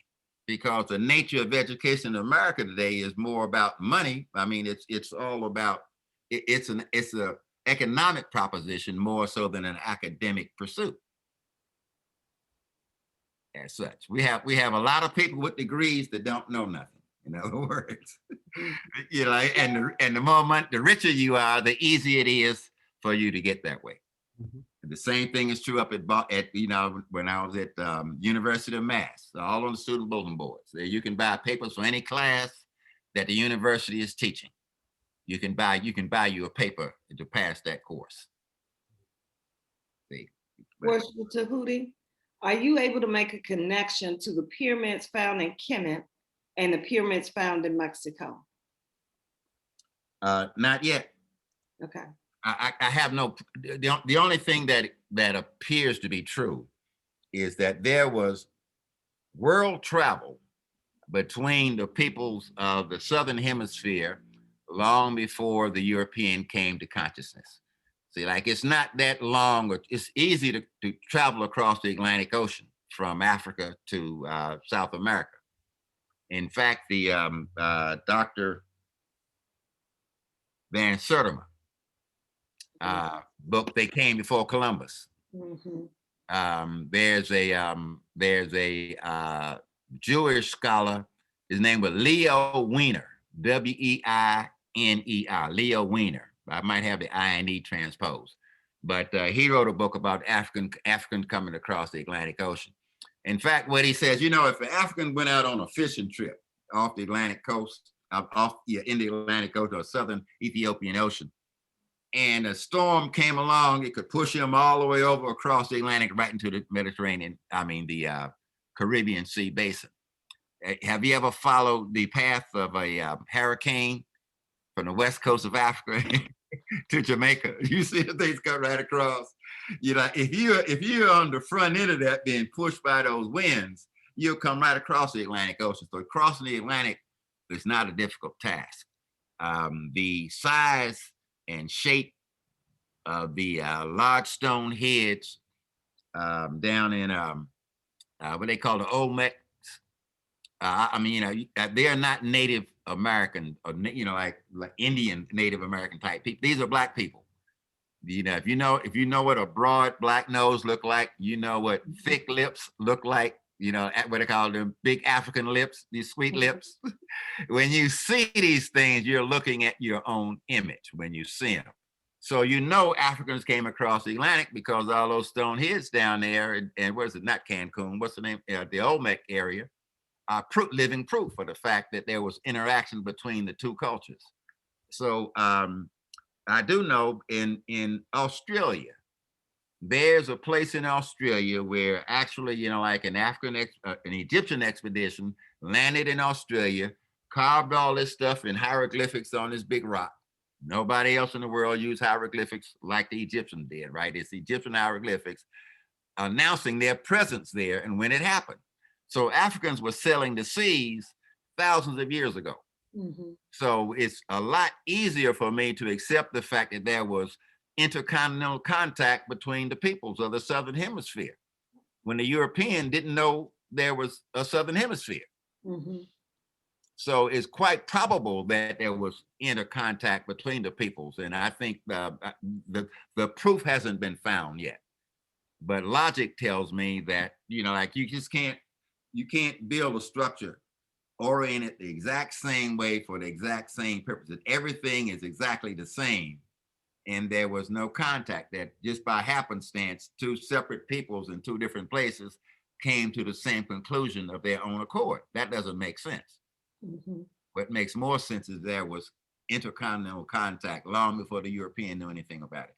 Because the nature of education in America today is more about money. I mean, it's all about it's a economic proposition more so than an academic pursuit. As such, we have a lot of people with degrees that don't know nothing. In other words, and the more money, the richer you are, the easier it is for you to get that way. The same thing is true up at when I was at University of Mass, all on the student bulletin boards. There you can buy papers for any class that the university is teaching. You can buy you a paper to pass that course. See, Worshipful Tehuti, are you able to make a connection to the pyramids found in Kemet and the pyramids found in Mexico? Not yet. Okay. I have no. The only thing that appears to be true is that there was world travel between the peoples of the Southern Hemisphere long before the European came to consciousness. See, like it's not that long, or it's easy to travel across the Atlantic Ocean from Africa to South America. In fact, the Dr. Van Sertima book, They Came Before Columbus. Mm-hmm. There's a Jewish scholar. His name was Leo Wiener, Weiner, Leo Wiener. I might have the I-N-E transposed, but he wrote a book about African coming across the Atlantic Ocean. In fact, what he says, if an African went out on a fishing trip off the Atlantic coast, in the Atlantic Ocean or Southern Ethiopian Ocean, and a storm came along, it could push him all the way over across the Atlantic right into the Mediterranean, the Caribbean Sea basin. Have you ever followed the path of a hurricane from the west coast of Africa to Jamaica? You see the things cut right across. If you're on the front end of that being pushed by those winds, you'll come right across the Atlantic Ocean. So crossing the Atlantic is not a difficult task. The size and shape of the large stone heads down in what they call the Olmecs. They are not Native American or like Indian Native American type people. These are Black people. If you know what a broad black nose look like, what thick lips look like. What they call them big African lips, these sweet lips. When you see these things, you're looking at your own image when you see them. So Africans came across the Atlantic because all those stone heads down there, and where's it? Not Cancun. What's the name? The Olmec area are living proof of the fact that there was interaction between the two cultures. So I do know in Australia, there's a place in Australia where actually, like an Egyptian expedition landed in Australia, carved all this stuff in hieroglyphics on this big rock. Nobody else in the world used hieroglyphics like the Egyptians did, right? It's Egyptian hieroglyphics announcing their presence there and when it happened. So Africans were sailing the seas thousands of years ago. Mm-hmm. So it's a lot easier for me to accept the fact that there was intercontinental contact between the peoples of the Southern Hemisphere when the European didn't know there was a Southern Hemisphere. Mm-hmm. So it's quite probable that there was intercontact between the peoples. And I think the proof hasn't been found yet. But logic tells me that, you can't build a structure oriented the exact same way for the exact same purposes. Everything is exactly the same. And there was no contact, that just by happenstance, two separate peoples in two different places came to the same conclusion of their own accord. That doesn't make sense. Mm-hmm. What makes more sense is there was intercontinental contact long before the European knew anything about it.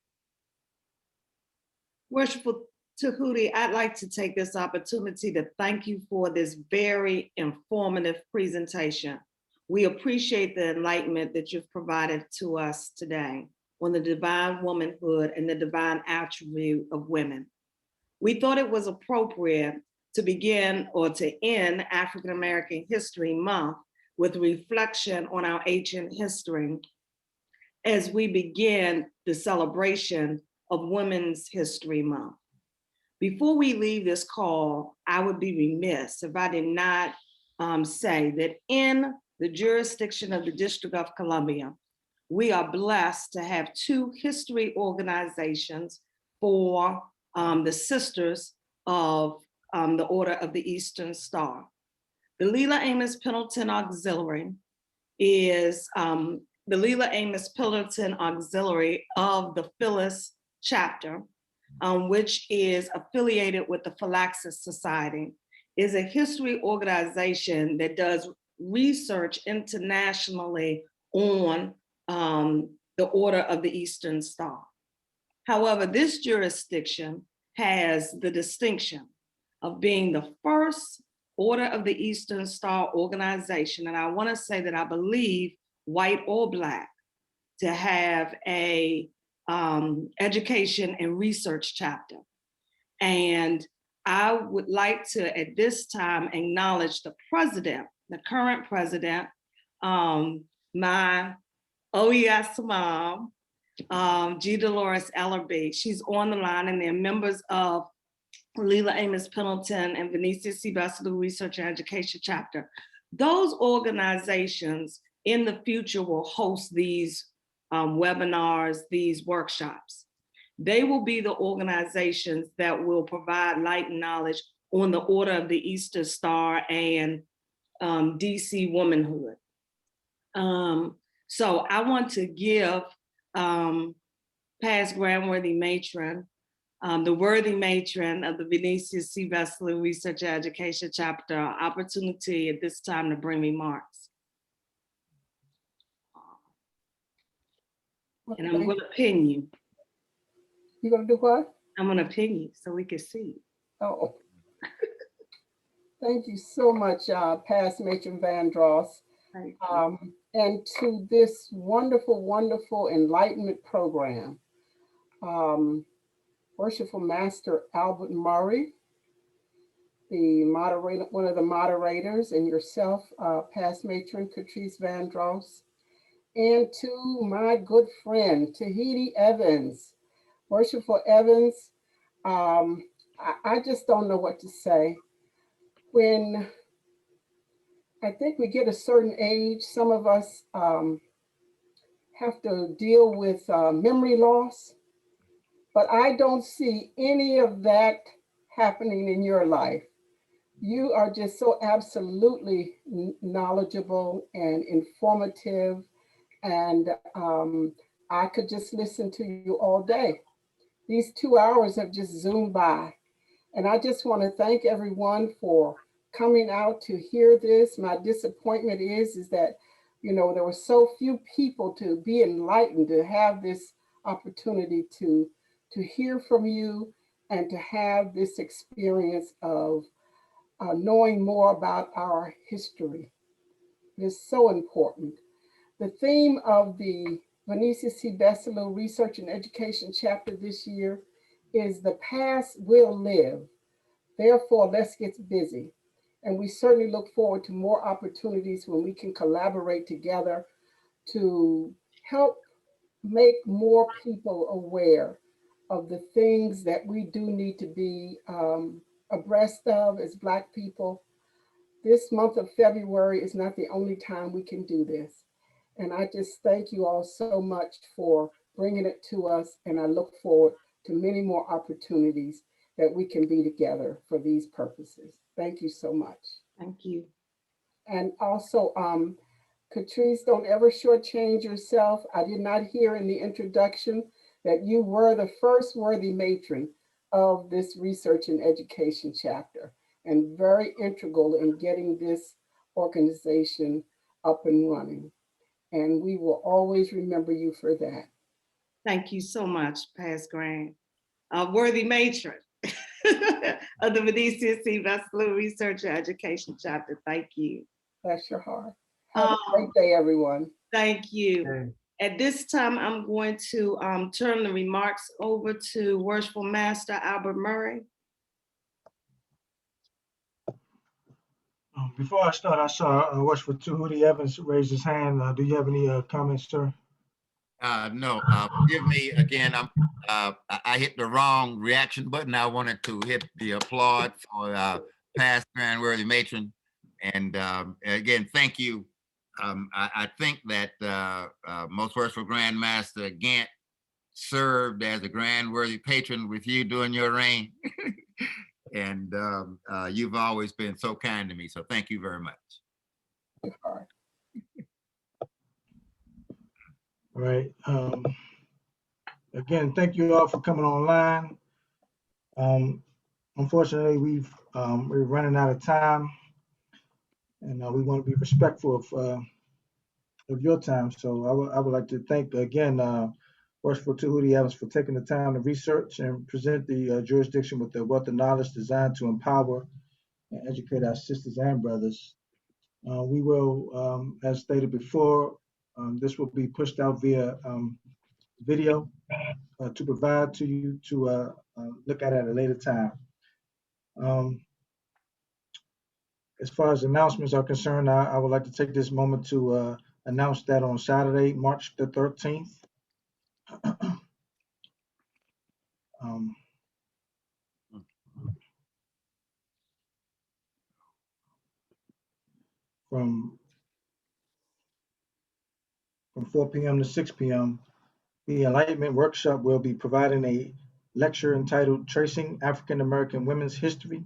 Worshipful Tehuti, I'd like to take this opportunity to thank you for this very informative presentation. We appreciate the enlightenment that you've provided to us today on the divine womanhood and the divine attribute of women. We thought it was appropriate to begin or to end African American History Month with reflection on our ancient history as we begin the celebration of Women's History Month. Before we leave this call, I would be remiss if I did not say that in the jurisdiction of the District of Columbia, we are blessed to have two history organizations for the Sisters of the Order of the Eastern Star. The Leela Amos Pendleton Auxiliary is the Leela Amos Pendleton Auxiliary of the Phyllis chapter, which is affiliated with the Philaxis Society, is a history organization that does research internationally on the Order of the Eastern Star. However, this jurisdiction has the distinction of being the first Order of the Eastern Star organization, and I want to say that I believe white or Black, to have a education and research chapter. And I would like to, at this time, acknowledge the president, the current president, my OES mom, G. Dolores Ellerby. She's on the line, and they're members of Leela Amos Pendleton and Venetia C. Besselu Research and Education Chapter. Those organizations in the future will host these webinars, these workshops. They will be the organizations that will provide light and knowledge on the Order of the Eastern Star and DC womanhood. So I want to give past Grandworthy Matron, the worthy matron of the Venetia C. Besselu Research and Education Chapter, opportunity at this time to bring remarks. And I'm going to pin you. You gonna do what? I'm going to pin you so we can see. Oh. Thank you so much, past Matron Vandross. And to this wonderful, wonderful enlightenment program. Worshipful Master Albert Murray, the moderator, one of the moderators, and yourself, past Matron Catrice Vandross, and to my good friend, Tehuti Evans. Worshipful Evans, I just don't know what to say. When I think we get a certain age, some of us have to deal with memory loss, but I don't see any of that happening in your life. You are just so absolutely knowledgeable and informative, and I could just listen to you all day. These 2 hours have just zoomed by, and I just want to thank everyone for coming out to hear this. My disappointment is that, you know, there were so few people to be enlightened, to have this opportunity to hear from you and to have this experience of knowing more about our history. It is so important. The theme of the Venetia C. Besselu Research and Education Chapter this year is "The Past Will Live. Therefore, let's get busy." And we certainly look forward to more opportunities when we can collaborate together to help make more people aware of the things that we do need to be abreast of as Black people. This month of February is not the only time we can do this. And I just thank you all so much for bringing it to us. And I look forward to many more opportunities that we can be together for these purposes. Thank you so much. Thank you. And also, Catrice, don't ever shortchange yourself. I did not hear in the introduction that you were the first worthy matron of this research and education chapter, and very integral in getting this organization up and running. And we will always remember you for that. Thank you so much, Past Grant. worthy matron of the Medici C. Vassalou Research and Education Chapter. Thank you. Bless your heart. Have a great day, everyone. Thank you. Okay. At this time, I'm going to turn the remarks over to Worshipful Master Albert Murray. Before I start, I saw Worshipful Tehuti Evans raise his hand. Do you have any comments, sir? No, forgive me again. I hit the wrong reaction button. I wanted to hit the applaud for past Grand Worthy Matron. And again, thank you. I think that Most Worshipful Grandmaster Gant served as a Grand Worthy Patron with you during your reign. And you've always been so kind to me. So thank you very much. All right. Again, thank you all for coming online. Unfortunately, we're running out of time, and we want to be respectful of your time. So I would like to thank again Worshipful Tehuti Evans for taking the time to research and present the jurisdiction with the wealth of knowledge designed to empower and educate our sisters and brothers. We will, as stated before, this will be pushed out via video to provide to you to look at a later time. As far as announcements are concerned, I would like to take this moment to announce that on Saturday, March the 13th, from 4 p.m. to 6 p.m., the Enlightenment Workshop will be providing a lecture entitled Tracing African American Women's History,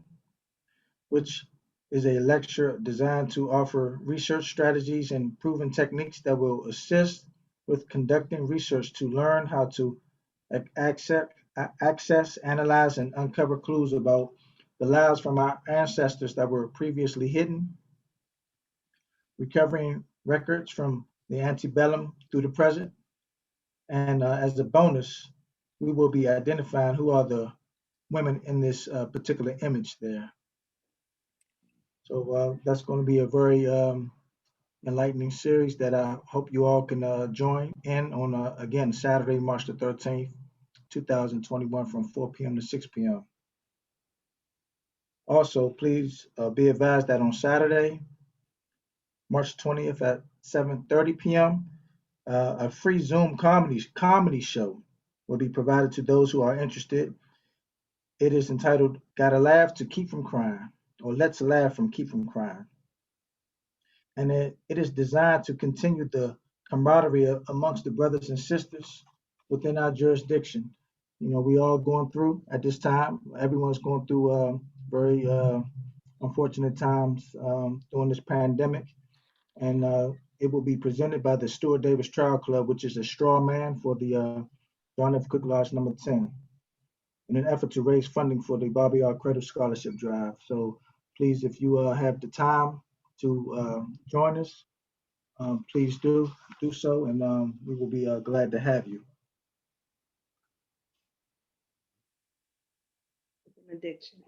which is a lecture designed to offer research strategies and proven techniques that will assist with conducting research to learn how to access, analyze, and uncover clues about the lives from our ancestors that were previously hidden, recovering records from the antebellum through the present, and as a bonus, we will be identifying who are the women in this particular image there. So that's going to be a very enlightening series that I hope you all can join in on, again, Saturday, March the 13th, 2021 from 4 p.m. to 6 p.m. Also, please be advised that on Saturday, March 20th at 7:30 p.m., a free Zoom comedy show will be provided to those who are interested. It is entitled Gotta Laugh to Keep from Crying, or Let's Laugh from Keep from Crying. And it is designed to continue the camaraderie amongst the brothers and sisters within our jurisdiction. You know, we all going through at this time, everyone's going through very unfortunate times during this pandemic. And it will be presented by the Stuart Davis Trial Club, which is a straw man for the John F. Cook Lodge number 10, in an effort to raise funding for the Bobby R. Credit Scholarship Drive. So please, if you have the time to join us, please do so, and we will be glad to have you. Addiction.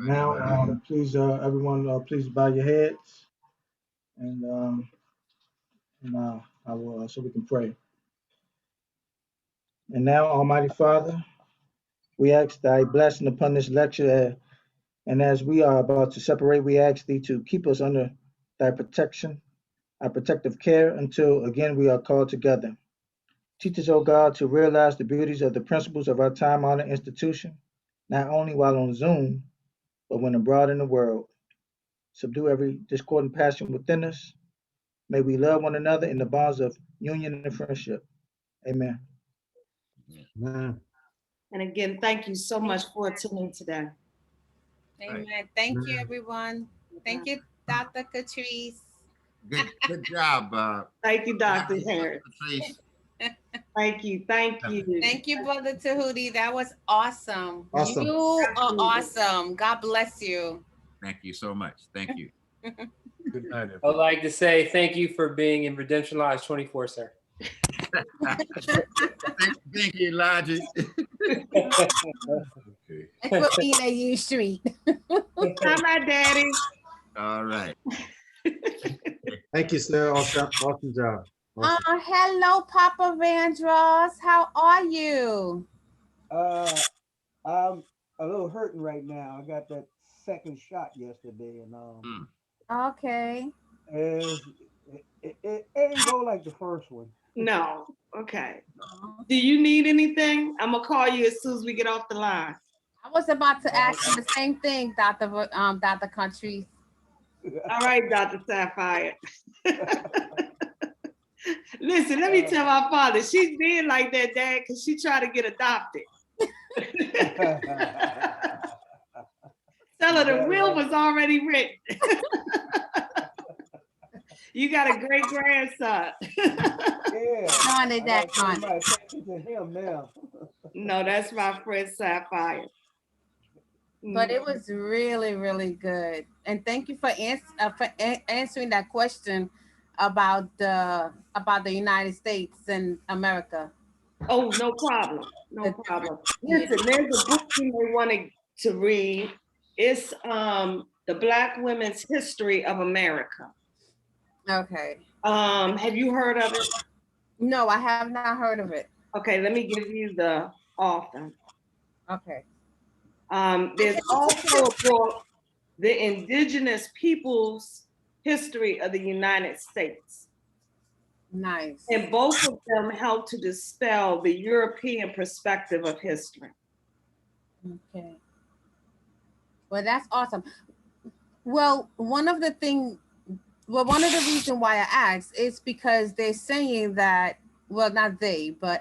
Now, please, everyone, please bow your heads, and I will, so we can pray. And now, Almighty Father, we ask thy blessing upon this lecture, and as we are about to separate, we ask thee to keep us under thy protection, our protective care, until again we are called together. Teach us, O God, to realize the beauties of the principles of our time-honored institution, not only while on Zoom, but when abroad in the world. Subdue every discordant passion within us. May we love one another in the bonds of union and friendship. Amen. Man. And again, thank you so much for attending today. Amen. Thank you, everyone. Thank you, Dr. Catrice. Good job. Thank you, Dr. Harris. Patrice. Thank you. Thank you. Thank you, Brother Tehuti. That was awesome. Awesome. You are awesome. God bless you. Thank you so much. Thank you. Good night, everyone. I'd like to say thank you for being in Redemption Lodge 24, sir. Thank you, Elijah. Okay. That's what we in a U Street. Hi, my daddy. All right. Thank you, sir. Awesome, awesome job. Awesome. Hello, Papa Vandross. How are you? I'm a little hurting right now. I got that second shot yesterday, and Okay. it ain't go like the first one. No. Okay. Do you need anything? I'm gonna call you as soon as we get off the line. I was about to ask you the same thing, Dr. Country. All right, Dr. Sapphire. Listen, let me tell my father, she's being like that, Dad, because she tried to get adopted. Tell her the will was already written. You got a great grandson. Yeah. Johnny, that I one. gotta pay my attention to him now. No, that's my friend Sapphire. But it was really, really good. And thank you for answering that question about the United States and America. Oh, no problem. No problem. Listen, there's a book you may want to read. It's The Black Women's History of America. Okay. Have you heard of it? No, I have not heard of it. Okay, let me give you the author. Okay. There's also a book, The Indigenous Peoples History of the United States. Nice. And both of them help to dispel the European perspective of history. Okay. Well, that's awesome. Well, one of the reasons why I asked is because they're saying that, well, not they, but